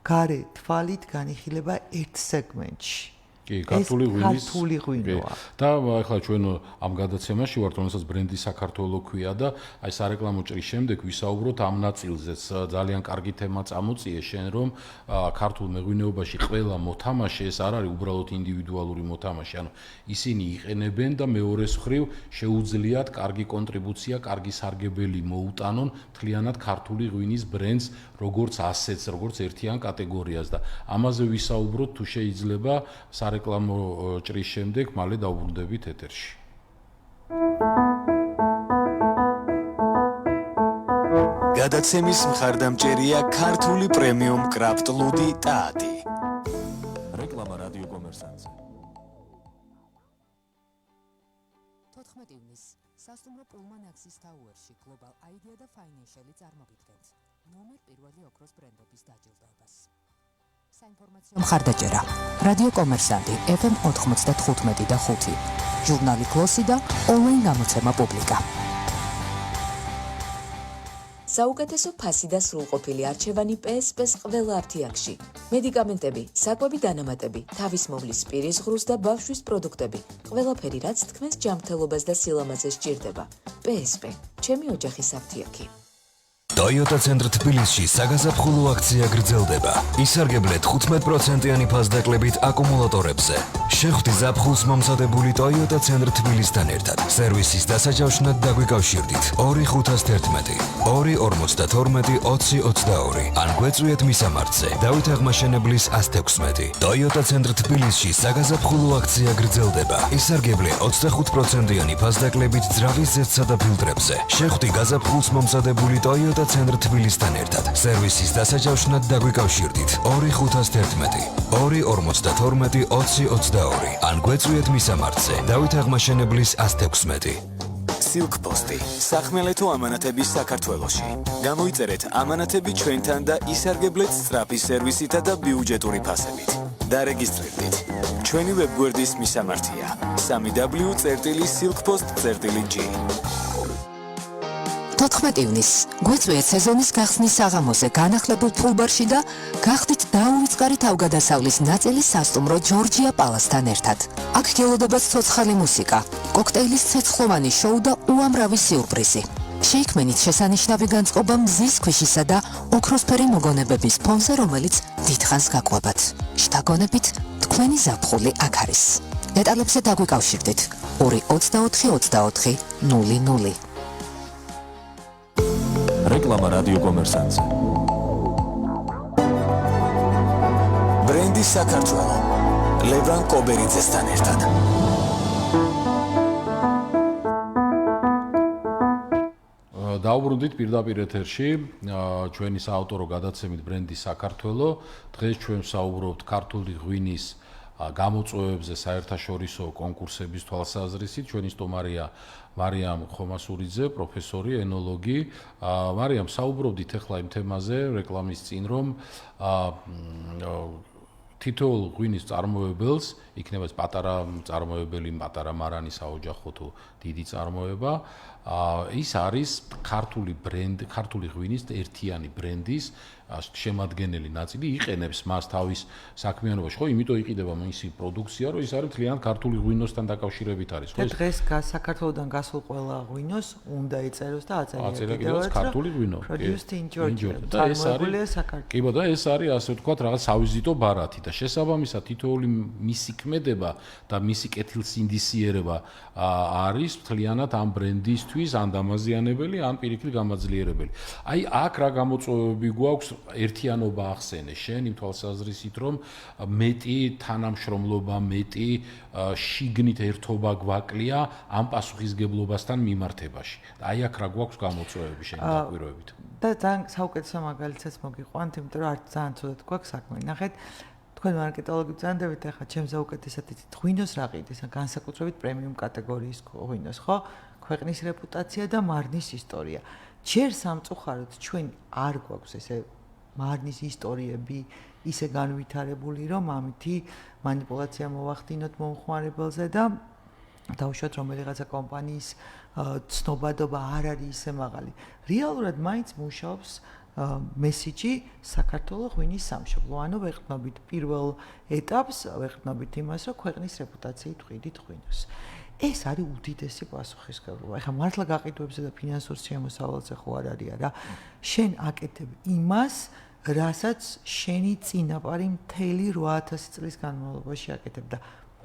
გარე თვალით განიხილება ერთ სეგმენტში. კი, ქართული ღვინოა. და ახლა ჩვენ ამ გადაცემაში ვართ, რომელსაც ბრენდი საქართველო ქვია და აი სარეკლამო ჭრის შემდეგ ვისაუბროთ ამ ნაწილზეც. ძალიან კარგი თემა წამოწიე შენ, რომ ქართულ მეღვინეობაში ყველა მოთამაშე ეს არ არის უბრალოდ ინდივიდუალური მოთამაშე, ანუ ისინი იყენებენ და მეორეს მხრივ შეუძლიათ კარგი კონტრიბუცია, კარგი სარგებელი მოუტანონ მთლიანად ქართული ღვინის ბრენდს, როგორც ასეთს, როგორც ერთიან კატეგორიას და ამაზე ვისაუბროთ თუ შეიძლება სარეკლამო ჭრის შემდეგ, მალე დავბრუნდებით ეთერში. გადაცემის მხარდამჭერია ქართული პრემიუმ კრაფტ ლუდი ტაატი. რეკლამა რადიო კომერსანტზე. 14 ივნის სასტუმრო პულმან აქსის ტაუერში გლობალ აიდეა და ფაინანშალი წარმოგიდგენთ ნომერ პირველი ოქროს ბრენდების დაჯილდოებას. საინფორმაციო მხარდაჭერა რადიო კომერსანტი FM 95 და 5, ჟურნალი გლოსი და ონლაინ გამოცემა პუბლიკა. საუკეთესო ფასი და სრულყოფილი არჩევანი PSP-ს ყველა აფთიაქში. მედიკამენტები, საკვები დანამატები, თავისმოვლის პირის ღრუს და ბავშვის პროდუქტები. ყველაფერი, რაც თქვენს ჯანმრთელობას და სილამაზეს სჭირდება. PSP, ჩემი ოჯახის აფთიაქი. Toyota ცენტრ თბილისში საგაზაფხულო აქცია გრძელდება. ისარგებლეთ 15%-იანი ფასდაკლებით აკუმულატორებზე. შეხვდით ზაფხულს მომზადებული Toyota ცენტრ თბილისთან ერთად. სერვისის დასაჯავშნად დაგვიკავშირდით 2511 252 2022 ან გვეწვიეთ მისამართზე დავით აღმაშენებლის 116. Toyota ცენტრ თბილისში საგაზაფხულო აქცია გრძელდება. ისარგებლე 25%-იანი ფასდაკლებით ძრავის ზეთსა და ფილტრებზე. შეხვდით გაზაფხულს მომზადებული Toyota ცენტრ თბილისთან ერთად. სერვისის დასაჯავშნად დაგვიკავშირდით 2511 252 2022 ან გვეწვიეთ მისამართზე დავით აღმაშენებლის 116. სილკპოსტი სახმელეთო ამანათების საქართველოში. გამოიწერეთ ამანათები ჩვენთან და ისარგებლეთ სწრაფი სერვისითა და ბიუჯეტური ფასებით. დარეგისტრირდით. ჩვენი ვებგვერდის მისამართია: www.silkpost.g. 14 ივნის გვეწვიეთ სეზონის გახსნის საღამოზე განახლებულ ფულბარში და გახდით დაუვიწყარი თავგადასავლის ნაწილი სასტუმრო ჯორჯია პალასთან ერთად. აქ გელოდება ცოცხალი მუსიკა, კოქტეილის ცეცხლოვანი შოუ და უამრავი სიურპრიზი. შეიქმნით შესანიშნავი განწყობა მზის ქვიშისა და ოქროსფერი მოგონებების ფონზე, რომელიც დიდხანს გაყვებათ. შთაგონებით თქვენი ზაფხული აქ არის. დეტალებზე დაგვიკავშირდით 224 00. რეკლამა რადიო კომერსანტზე. ბრენდის საქართველო. ლევან კობერიძესთან ერთად. დაუბრუნდით პირდაპირ ეთერში ჩვენი საავტორო გადაცემით ბრენდი საქართველო. დღეს ჩვენ ვსაუბრობთ ქართული ღვინის გამოწვევებზე საერთაშორისო კონკურსების თვალსაზრისით. ჩვენი სტუმარია მარიამ ხომასურიძე, პროფესორი, ენოლოგი. მარიამ, საუბრობდით ახლა იმ თემაზე რეკლამის წინ, რომ თითოეულ ღვინის წარმოებელს იქნება პატარა წარმოებელი, პატარა მარანი საოჯახო თუ დიდი წარმოება. ის არის ქართული ბრენდი, ქართული ღვინის ერთიანი ბრენდის შემადგენელი ნაწილი, იყენებს მას თავის საქმიანობაში, ხო, იმიტომ იყიდება მისი პროდუქცია, რომ ის არის ძალიან ქართული ღვინოსთან დაკავშირებით არის, ხო? დღეს საქართველოდან გასულ ყველა ღვინოს უნდა ეწეროს და აწერია კიდევაც ქართული ღვინო. Produced in Georgia. და ეს არის კი, და ეს არის ასე ვთქვათ, რაღაც სავიზიტო ბარათი და შესაბამისად თითოეული მისი ქმედება და მისი კეთილსინდისიერება არის მთლიანად ამ ბრენდისთვის ან დამაზიანებელი, ან პირიქით გამაძლიერებელი. აი, აქ რა გამოწვევები გვაქვს? ერთიანობა ახსენე შენ იმ თვალსაზრისით, რომ მეტი თანამშრომლობა, მეტი შიგნით ერთობა გვაკლია ამ პასუხისგებლობასთან მიმართებაში. აი აქ რა გვაქვს გამოწვევები შენი დაკვირვებით? და ძალიან საუკეთესო მაგალითსაც მოგიყვანთ, იმიტომ რომ არც ძალიან ცუდად გვაქვს საქმე. ნახეთ, თქვენ მარკეტოლოგი ბრძანდებით, ახლა ჩემზე უკეთესად იცით ღვინოს რა ყიდის, განსაკუთრებით პრემიუმ კატეგორიის ღვინოს, ხო? ქვეყნის რეპუტაცია და მარნის ისტორია. ჯერ სამწუხაროდ ჩვენ არ გვაქვს ესე მარნის ისტორიები ისე განვითარებული, რომ ამითი მანიპულაცია მოვახდინოთ მომხმარებელზე და დავუშვათ რომელიღაცა კომპანიის ცნობადობა არ არის ისე მაღალი. რეალურად მაინც მუშაობს მესიჯი საქართველოს ღვინის სამშობლო. ანუ ვეყრდნობით პირველ ეტაპს, ვეყრდნობით იმას, რომ ქვეყნის რეპუტაციით ვყიდით ღვინოს. ეს არის უდიდესი პასუხისმგებლობა. ეხლა მართლა გაყიდვებზე და ფინანსურ შემოსავალზე ხო არ არის რა. შენ აკეთებ იმას, რასაც შენი წინაპარი მთელი 8000 წლის განმავლობაში აკეთებ და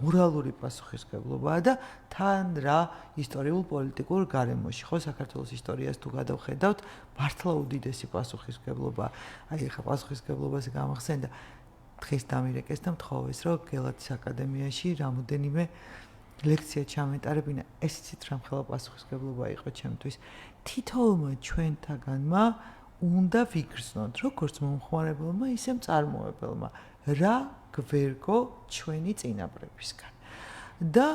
მორალური პასუხისმგებლობაა და თან რა ისტორიულ პოლიტიკურ გარემოში. ხო, საქართველოს ისტორიას თუ გადავხედავთ, მართლა უდიდესი პასუხისმგებლობა. აი ეხლა პასუხისმგებლობაზე გამახსენდა დღეს დამირეკეს და მთხოვეს, რომ გელათის აკადემიაში რამოდენიმე ლექცია ჩამეტარებინა, ეს იცით რა მხოლოდ პასუხისმგებლობა იყო ჩემთვის. თითოეულმა ჩვენთაგანმა უნდა ვიგრძნოთ, როგორც მომხმარებელმა, ისე მწარმოებელმა, რა გვერგო ჩვენი წინაპრებისგან. და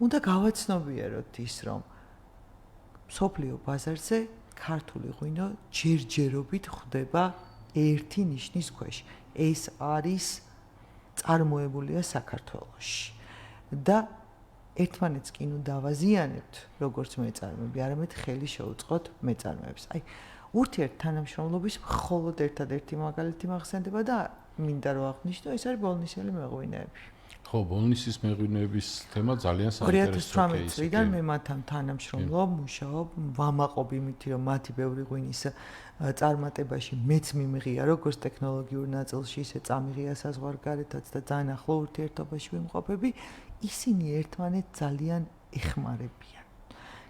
უნდა გავაცნობიეროთ ის, რომ მსოფლიო ბაზარზე ქართული ღვინო ჯერჯერობით ხვდება ერთი ნიშნის ქვეშ. ეს არის წარმოებულია საქართველოში. და ერთმანეთს კი ნუ დავაზიანებთ, როგორც მეწარმეები, არამედ ხელი შეუწყოთ მეწარმეებს. აი, ურთიერთ თანამშრომლობის მხოლოდ ერთადერთი მაგალითი მახსენდება და მინდა რომ აღნიშნო, ეს არის ბოლნისელი მეღვინეები. ხო, ბოლნისის მეღვინეების თემა ძალიან საინტერესო კეისია. 2018 წლიდან მე მათთან თანამშრომლობ, მუშაობ, ვამაყობ იმითი, რომ მათი ბევრი ღვინის წარმატებაში მეც მიმღია, როგორც ტექნოლოგიურ ნაწილში, ისე წამიღია საზღვარგარეთაც და ძალიან ახლო ურთიერთობაში ვიმყოფები. ისინი ერთმანეთს ძალიან ეხმარებიან.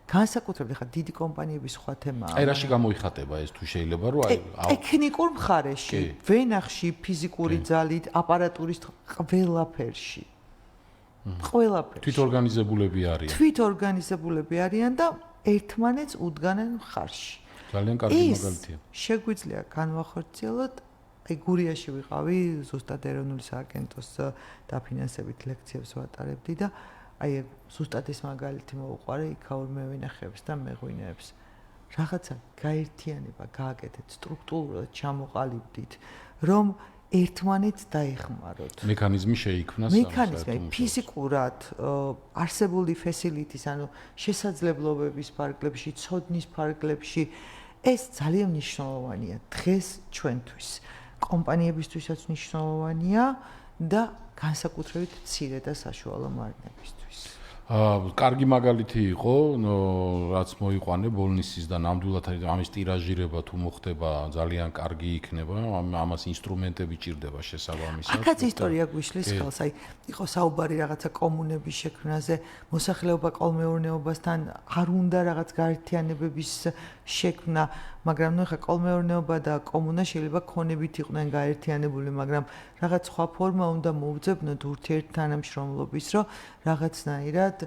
განსაკუთრებით ხა დიდი კომპანიების სხვა თემაა. აი რაში გამოიხატება ეს თუ შეიძლება რომ აი ტექნიკურ მხარეში, ვენახში, ფიზიკური ძალით, აპარატურის ყველაფერში. ყველაფერში. თვითორგანიზებულები არიან. თვითორგანიზებულები არიან და ერთმანეთს უდგანენ მხარში. ძალიან კარგი მაგალითია. შეგვიძლია განვახორციელოთ. აი გურიაში ვიყავი, ზუსტად ეროვნული სააგენტოს დაფინანსებით ლექციებს ვატარებდი და აი ზუსტად ეს მაგალითი მოუყარე იქაურ მევენახეებს და მეღვინეებს. რაღაცა გაერთიანება გააკეთეთ, სტრუქტურულად ჩამოყალიბდით, რომ ერთმანეთს დაეხმაროთ. მექანიზმი შეიქმნა მექანიზმი ფიზიკურად არსებული ფესილიტის, ანუ შესაძლებლობების ფარგლებში, ცოდნის ფარგლებში ეს ძალიან მნიშვნელოვანია დღეს ჩვენთვის. კომპანიებისთვისაც მნიშვნელოვანია და განსაკუთრებით მცირე და საშუალო მარნებისთვის. კარგი მაგალითი იყო, რაც მოიყვანე ბოლნისის და ნამდვილად ამის ტირაჟირება თუ მოხდება ძალიან კარგი იქნება, ამას ინსტრუმენტები ჭირდება შესაბამისად. აქაც ისტორია გვიშლის ხელს, აი იყო საუბარი რაღაცა კომუნების შექმნაზე, მოსახლეობა კოლმეურნეობასთან არ უნდა რაღაც გაერთიანებების შექმნა, მაგრამ ნუ ხა კოლმეურნეობა და კომუნა შეიძლება ქონებით იყვნენ გაერთიანებული, მაგრამ რაღაც სხვა ფორმა უნდა მოუძებნოთ ურთიერთთანამშრომლობის, რომ რაღაცნაირად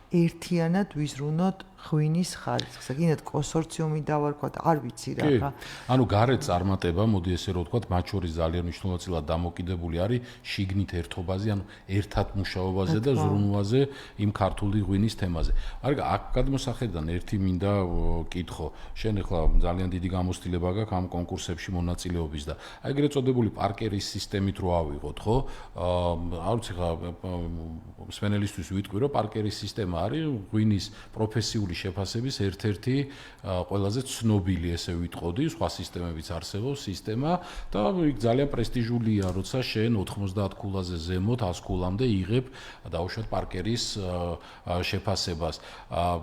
ერთიანად ვიზრუნოთ ღვინის ხარისხს. გინდათ კონსორციუმი დავარქვათ, არ ვიცი რა ხა. ანუ გარეთ წარმატება, მოდი ესე რომ ვთქვათ, მათ შორის ძალიან მნიშვნელოვნად დამოკიდებული არის შიგნით ერთობაზე, ანუ ერთად მუშაობაზე და ზრუნვაზე იმ ქართული ღვინის თემაზე. მაგრამ აქ გადმოსახედიდან ერთი მინდა კითხო. შენ ახლა ძალიან დიდი გამოცდილება გაქვს ამ კონკურსებში მონაწილეობის და აი ეგრეთ წოდებული პარკერის სისტემით რო ავიღოთ, ხო? არ ვიცი ხა მსმენელისთვის ვიტყვი, რომ პარკერის სისტემა არის ღვინის პროფესიული შეფასების ერთ-ერთი ყველაზე ცნობილი, ესე ვიტყოდი, სხვა სისტემებიც არსებობს სისტემა და იქ ძალიან პრესტიჟულია, როცა შენ 90 ქულაზე ზემოთ 100 ქულამდე იღებ დაუშვათ პარკერის შეფასებას.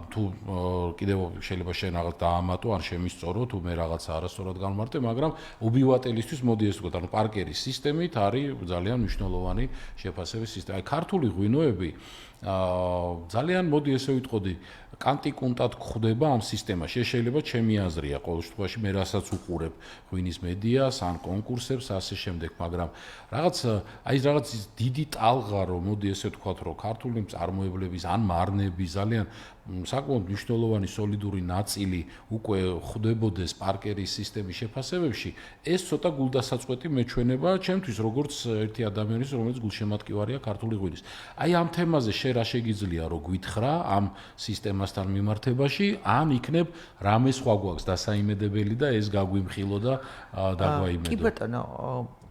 თუ კიდევ შეიძლება შენ რაღაც დაამატო, ან შემისწორო, თუ მე რაღაცა არასწორად განმარტე, მაგრამ უბილატელისთვის მოდი ეს ვთქვათ, ანუ პარკერის სისტემით არის ძალიან მნიშვნელოვანი შეფასების სისტემა. აი ქართული ღვინოები ძალიან მოდი ესე ვიტყოდი კანტიკუნტად გვხვდება ამ სისტემაში. ეს შეიძლება ჩემი აზრია, ყოველ შემთხვევაში მე რასაც უყურებ ღვინის მედიას, ან კონკურსებს, ასე შემდეგ, მაგრამ რაღაც დიდი ტალღა რომ მოდი ესე ვთქვათ, რომ ქართული მწარმოებლების ან მარნების ძალიან საკმაოდ მნიშვნელოვანი სოლიდური ნაწილი უკვე ხვდებოდეს პარკერის სისტემის შეფასებებში, ეს ცოტა გულდასაწყვეტი მეჩვენება ჩემთვის, როგორც ერთი ადამიანის, რომელიც გულშემატკივარია ქართული ღვინის. აი ამ თემაზე შე რა შეგიძლია რომ გვითხრა ამ სისტემასთან მიმართებაში, ან იქნებ რამე სხვა გვაქვს დასაიმედებელი და ეს გაგვიმხილო და დაგვაიმედო. კი ბატონო,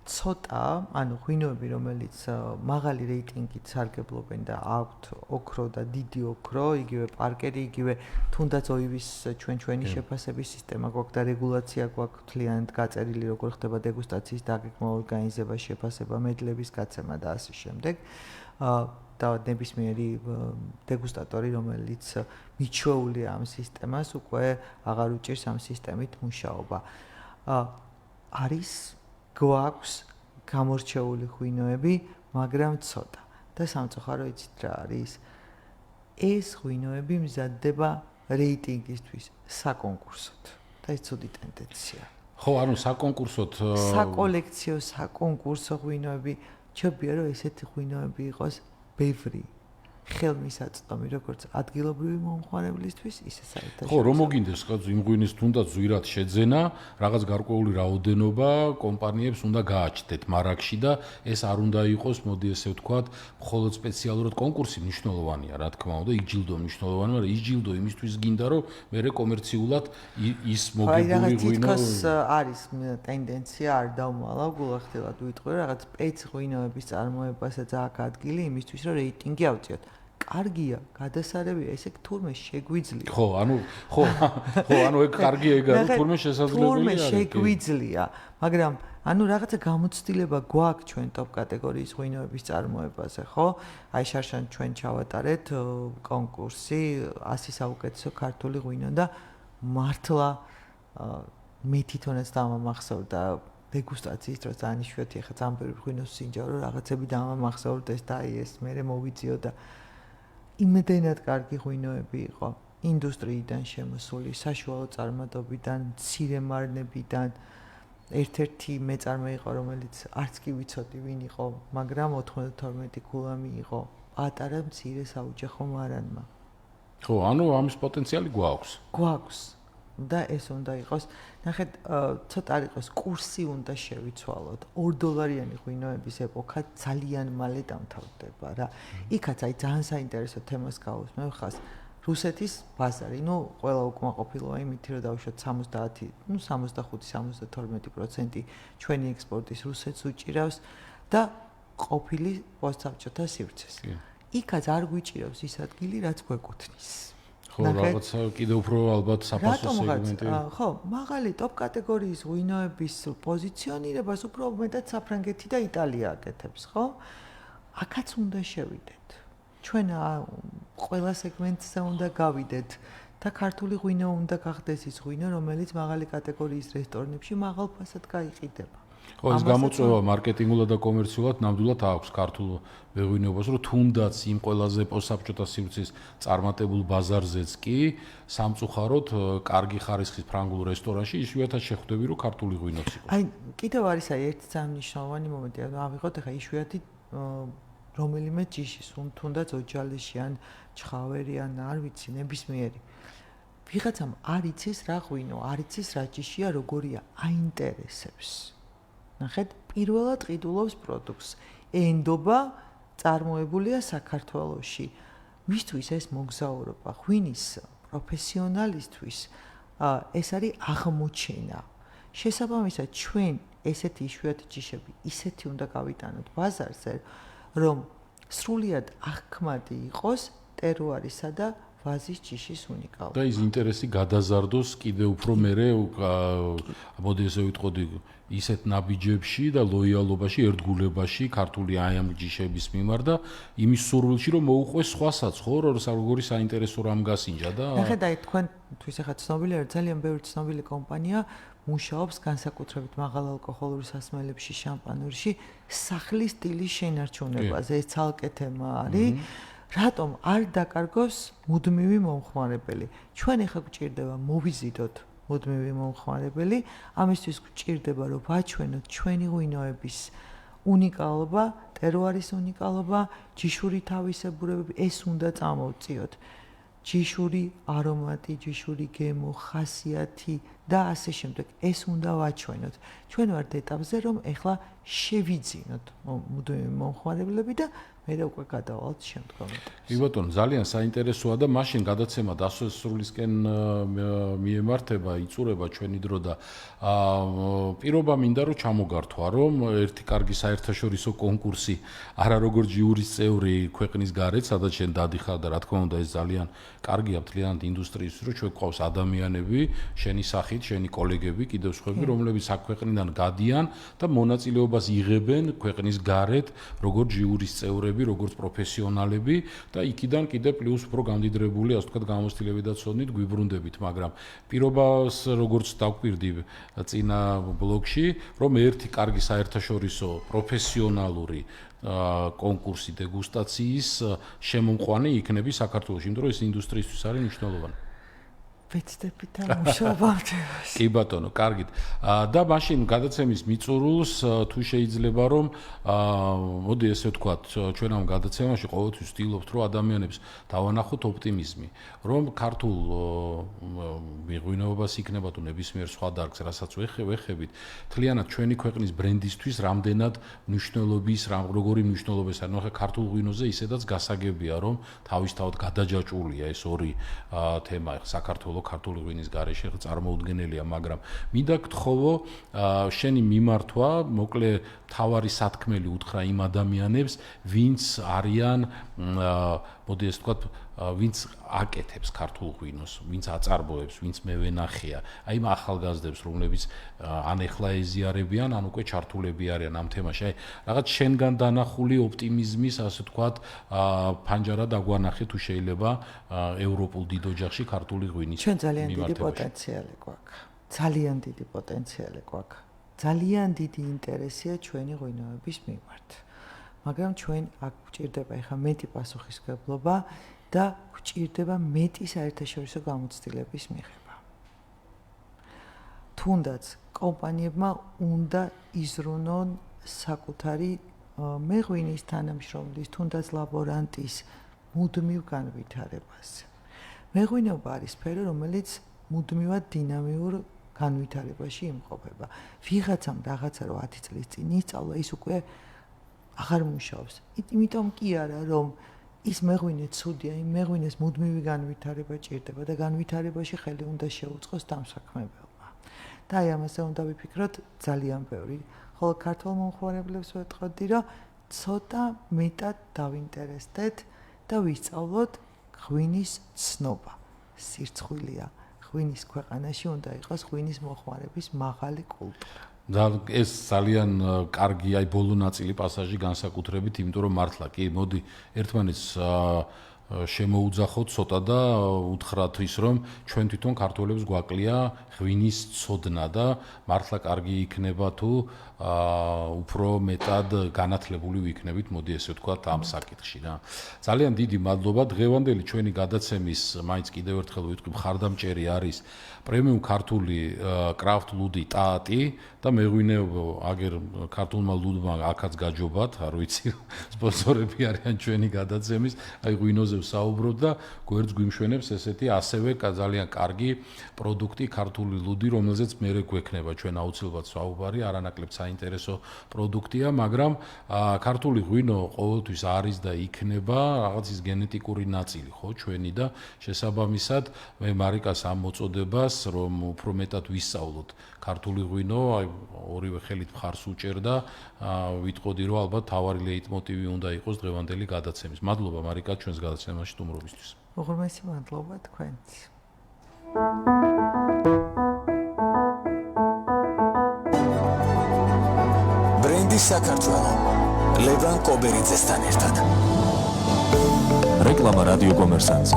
ცოტა, ანუ ღვინოები, რომელიც მაღალი რეიტინგით სარგებლობენ და აქვთ ოქრო და დიდი ოქრო, იგივე პარკერი, იგივე თუნდაც ოივის ჩვენი შეფასების სისტემა გვაქვს და რეგულაცია გვაქვს მთლიანად გაწერილი, როგორ ხდება დეგუსტაციის დაგეგმვა, ორგანიზება, შეფასება, მედლების გაცემა და ასე შემდეგ. და ნებისმიერი დეგუსტატორი, რომელიც მიჩვეულია ამ სისტემას, უკვე აღარ უჭირს ამ სისტემით მუშაობა. არის გვაქვს გამორჩეული ღვინოები, მაგრამ ცოტა. და სამწუხარო იცით რა არის? ეს ღვინოები მზადდება რეიტინგისთვის საკონკურსოდ. და ეს ცუდი ტენდენცია. ხო, ანუ საკონკურსოდ საკოლექციო, საკონკურსო ღვინოები, ჩებია რომ ესეთი ღვინოები იყოს ბევრი. ხელმისაწვდომი, როგორც ადგილობრივი მომხმარებლისთვის, ისე საერთაშორისო. ხო, რომ მოგინდეს იმ ღვინის თუნდაც ზვირად შეძენა, რაღაც გარკვეული რაოდენობა კომპანიებს უნდა გააჩნდეთ მარაგში და ეს არ უნდა იყოს, მოდი ესე ვთქვათ, მხოლოდ სპეციალურად კონკურსი მნიშვნელოვანია, რა თქმა უნდა, იქ ჯილდო მნიშვნელოვანია, მაგრამ ის ჯილდო იმისთვის გინდა, რომ მე კომერციულად ის მოგებული ღვინო არის ტენდენცია, არ დავმალავ, გულახდილად ვიტყვი, რაღაც სპეც ღვინოების წარმოებასაც აქვს ადგილი იმისთვის, რომ რეიტინგი ავწიოთ. კარგია, გადასარევია, ესე თურმე შეგვიძლია. ხო, ანუ ეგ კარგია ეგ არის, თურმე შესაძლებელია. თურმე შეგვიძლია, მაგრამ ანუ რაღაცა გამოცდილება გვაქვს ჩვენ ტოპ კატეგორიის ღვინოების წარმოებაზე, ხო? აი შარშან ჩვენ ჩავატარეთ კონკურსი 100 საუკეთესო ქართული ღვინო და მართლა მე თვითონაც დამამახსოვრდა დეგუსტაციის დროს ძალიან იშვიათია, ხა ძალიან ბევრი ღვინოს სინჯარო, რაღაცები დამამახსოვრდეს და აი ეს მე მოვიწიო და იმედენად კარგი ღვინოები იყო ინდუსტრიიდან შემოსული, საშუალო წარმატებიდან, მცირე მარნებიდან. ერთ-ერთი მეწარმე იყო, რომელიც არც კი ვიცოდი ვინ იყო, მაგრამ 92 ქულამი იყო პატარა მცირე საოჯახო მარანმა. ხო, ანუ ამის პოტენციალი გვაქვს. გვაქვს. და ეს უნდა იყოს, ნახეთ, ცოტა არ იყოს კურსი უნდა შევიცვალოთ. $2 ღვინოების ეპოქა ძალიან მალე დამთავრდება რა. იქაც აი ძალიან საინტერესო თემას გავუსმევ ხას. რუსეთის ბაზარი, ყველა უკმაყოფილოა იმით, რომ დავუშვათ 70, 65-72% ჩვენი ექსპორტის რუსეთს უჭირავს და ყოფილი პოსტსაბჭოთა სივრცეს. იქაც არ გვიჭირავს ის ადგილი, რაც გვეკუთვნის. ხო, რაღაცა კიდევ უფრო ალბათ საფასო სეგმენტი. ხო, მაღალი ტოპ კატეგორიის ღვინოების პოზიციონირებას უფრო მეტად საფრანგეთი და იტალია აკეთებს, ხო? აქაც უნდა შევიდეთ. ჩვენ ყველა სეგმენტზე უნდა გავიდეთ და ქართული ღვინო უნდა გახდეს ის ღვინო, რომელიც მაღალი კატეგორიის რესტორნებში მაღალ ფასად გაიყიდება. ხო, ეს გამოწვევა მარკეტინგულად და კომერციულად ნამდვილად აქვს ქართულ მეღვინეობას, რომ თუნდაც იმ ყველაზე პოსტსაბჭოთა სივრცის წარმატებულ ბაზარზეც კი სამწუხაროდ კარგი ხარისხის ფრანგულ რესტორანში იშვიათად შეხვდები, რომ ქართული ღვინოც იყო. აი, კიდევ არის ერთი ძალიან მნიშვნელოვანი მომენტი, ავიღოთ ახლა იშვიათი რომელიმე ჯიშის, თუნდაც ოჯალეში ან ჩხავერი ან არ ვიცი, ნებისმიერი. ვიღაცამ არ იცის რა ღვინო, არ იცის რა ჯიშია, როგორია, აინტერესებს. ნახეთ, პირველად ყიდულობს პროდუქტს. ენდობა წარმოებულია საქართველოში. მისთვის ეს მოგზაურობა, ღვინის პროფესიონალისთვის ეს არის აღმოჩენა. შესაბამისად, ჩვენ ესეთი იშვიათი ჯიშები ისეთი უნდა გავიტანოთ ბაზარზე, რომ სრულიად აღქმადი იყოს ტერუარისა და ვაზის ჯიშის უნიკალობა. და ის ინტერესი გადაზარდოს კიდევ უფრო მერე, მოდი ესე ვიტყოდი, ისეთ ნაბიჯებში და ლოიალობაში, ერთგულებაში ქართული აი ამ ჯიშების მიმართ და იმის სურვილში, რომ მოუყვეს სხვასაც, ხო, როგორი საინტერესო რამ გასინჯა და ნახეთ, აი თქვენთვის ახლა ცნობილი არის, ძალიან ბევრი ცნობილი კომპანია მუშაობს განსაკუთრებით მაღალ ალკოჰოლური სასმელებში, შამპანურში, სახლის სტილის შენარჩუნებაზე. ეს ცალკე თემა არის. რატომ არ დაკარგოს მუდმივი მომხმარებელი? ჩვენ ახლა გვჭირდება მოვიზიდოთ მუდმივი მომხმარებელი, ამისთვის გვჭირდება რომ ვაჩვენოთ ჩვენი ღვინოების უნიკალობა, ტერუარის უნიკალობა, ჯიშური თავისებურებები, ეს უნდა წამოვწიოთ. ჯიშური არომატი, ჯიშური გემო, ხასიათი და ასე შემდეგ. ეს უნდა ვაჩვენოთ. ჩვენ ვართ ეტაპზე, რომ ეხლა შევიძინოთ მუდმივი მომხმარებლები და მე უკვე გადავალთ შემდგომ ეტაპზე. კი ბატონო, ძალიან საინტერესოა და მაშინ გადაცემა დასასრულისკენ მიემართება, იწურება ჩვენი დრო და პირობა მინდა რომ ჩამოგართვა, რომ ერთი კარგი საერთაშორისო კონკურსი არა როგორც ჟიურის წევრი ქვეყნის გარეთ, სადაც შენ დადიხარ და რა თქმა უნდა ეს ძალიან კარგია მთლიანად ინდუსტრიის, რომ ჩვენ გვყავს ადამიანები, შენი სახით, შენი კოლეგები, კიდევ სხვები, რომლებიც აქ ქვეყნიდან გადიან და მონაწილეობას იღებენ ქვეყნის გარეთ, როგორც ჟიურის წევრები, როგორც პროფესიონალები და იქიდან კიდე პლუს უფრო გამდიდრებული, ასე ვთქვათ, გამოცდილები და ცოდნით გვიბრუნდებით, მაგრამ პირობას როგორც დავკვირდი წინა ბლოგში, რომ ერთი კარგი საერთაშორისო პროფესიონალური კონკურსი დეგუსტაციის შემომყვანი იქნები საქართველოში, იმიტომ რომ ეს ინდუსტრიისთვის არის მნიშვნელოვანი. ვეცდებით და მუშაობთ. კი ბატონო, კარგით. და მაშინ გადაცემის მიწურულს თუ შეიძლება რომ მოდი ესე ვთქვათ, ჩვენ ამ გადაცემაში ყოველთვის ვცდილობთ რომ ადამიანებს დავანახოთ ოპტიმიზმი, რომ ქართულ მეღვინეობას იქნება თუ ნებისმიერ სხვა დარგს, რასაც ვეხებით, თლიანად ჩვენი ქვეყნის ბრენდისთვის რამდენად მნიშვნელობის, როგორი მნიშვნელობის არის, ნახე ქართულ ღვინოზე ისედაც გასაგებია, რომ თავისთავად გადაჯაჭვულია ეს ორი თემა, საქართველოს ქართული ღვინის გარეშე წარმოუდგენელია, მაგრამ მინდა გთხოვო შენი მიმართვა, მოკლე თავარი სათქმელი უთხრა იმ ადამიანებს, ვინც არიან, მოდი ეს ვთქვათ, ვინც აკეთებს ქართულ ღვინოს, ვინც აწარმოებს, ვინც მევენახეა, აი იმ ახალგაზრდებს, რომლებიც ან ეხლა ეზიარებიან, ან უკვე ჩართულები არიან ამ თემაში, აი რაღაც შენგან დანახული ოპტიმიზმის, ასე ვთქვათ, ფანჯარა დაგვანახე თუ შეიძლება ევროპულ დიდ ოჯახში ქართული ღვინის. ჩვენ ძალიან დიდი პოტენციალი გვაქვს. ძალიან დიდი პოტენციალი გვაქვს. ძალიან დიდი ინტერესია ჩვენი ღვინოების მიმართ. მაგრამ ჩვენ აქ გვჭირდება ეხა მეტი პასუხისმგებლობა და გვჭირდება მეტი საერთაშორისო გამოცდილების მიღება. თუნდაც კომპანიებმა უნდა იზრუნონ საკუთარი მეღვინის თანამშრომლის, თუნდაც ლაბორანტის მუდმივ განვითარებაზე. მეღვინეობა არის სფერო, რომელიც მუდმივად დინამიურ განვითარებაში იმყოფება. ვიღაცამ რაღაცა რო 10 წლის წინ ისწავლა, ის უკვე აღარ მუშაობს. იმიტომ კი არა, რომ ის მეღვინე ცუდია, იმ მეღვინეს მუდმივი განვითარება ჭირდება და განვითარებაში ხელი უნდა შეუწყოს დამსაქმებელმა. და აი ამაზე უნდა ვიფიქროთ ძალიან ბევრი. ხოლო ქართულ მომხმარებლებს ვეთყოდი, რომ ცოტა მეტად დავინტერესდეთ და ვისწავლოთ ღვინის ცნობა. სირცხვილია. ღვინის ქვეყანაში უნდა იყოს ღვინის მოხმარების მაღალი კულტურა. და ეს ძალიან კარგი, აი ბოლო ნაწილი პასაჟი განსაკუთრებით, იმიტომ რომ მართლა კი, მოდი ერთმანეთს შემოუძახოთ ცოტა და უთხრათ ის რომ ჩვენ თვითონ ქართველებს გვაკლია ღვინის ცოდნა და მართლა კარგი იქნება თუ უფრო მეტად განათლებული ვიქნებით, მოდი ესე ვთქვათ ამ საკითხში რა. ძალიან დიდი მადლობა. დღევანდელი ჩვენი გადაცემის მაინც კიდევ ერთხელ ვიტყვი მხარდამჭერი არის პრემიუმ ქართული კრაფტ ლუდი ტაატი და მეღვინეობო აგერ ქართულმა ლუდმა აქაც გაჯობათ, არ ვიცი, სპონსორები არიან ჩვენი გადაცემის, აი ღვინოზე ვსაუბრობ და გვერდს გვიმშვენებს ესეთი ასევე ძალიან კარგი პროდუქტი ქართული ლუდი, რომელზეც მერე გვექნება ჩვენ აუცილებლად საუბარი, არანაკლებ საინტერესო პროდუქტია, მაგრამ ქართული ღვინო ყოველთვის არის და იქნება რაღაც ის გენეტიკური ნაწილი, ხო, ჩვენი და შესაბამისად მე მარიკას ამ მოწოდებას რომ უფრო მეტად ვისწავლოთ ქართული ღვინო, აი ორივე ხელით მხარს უჭერდა, ვიტყოდი რომ ალბათ თავარი ლეიტმოტივი უნდა იყოს დღევანდელი გადაცემის. მადლობა მარიკა ჩვენს გადაცემაში სტუმრობისთვის. უღრმესი მადლობა თქვენც. ბრენდი საქართველო ლევან კობერიძესთან ერთად. რეკლამა რადიო კომერსანტზე.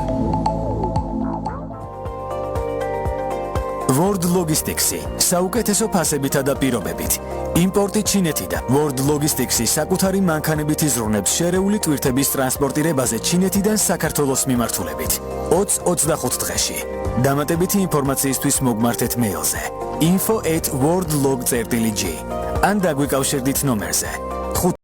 World Logistics-ი საუკეთესო ფასებითა და პირობებით. იმპორტი ჩინეთიდან. World Logistics-ი საკუთარი მანქანებითი ზრუნებს შერეული ტვირთების ტრანსპორტირებაზე ჩინეთიდან საქართველოს მიმართულებით. 20-25 დღეში. დამატებითი ინფორმაციისთვის მოგმართეთ მეილზე info@worldlog.gr ან დაგვიკავშირდით ნომერზე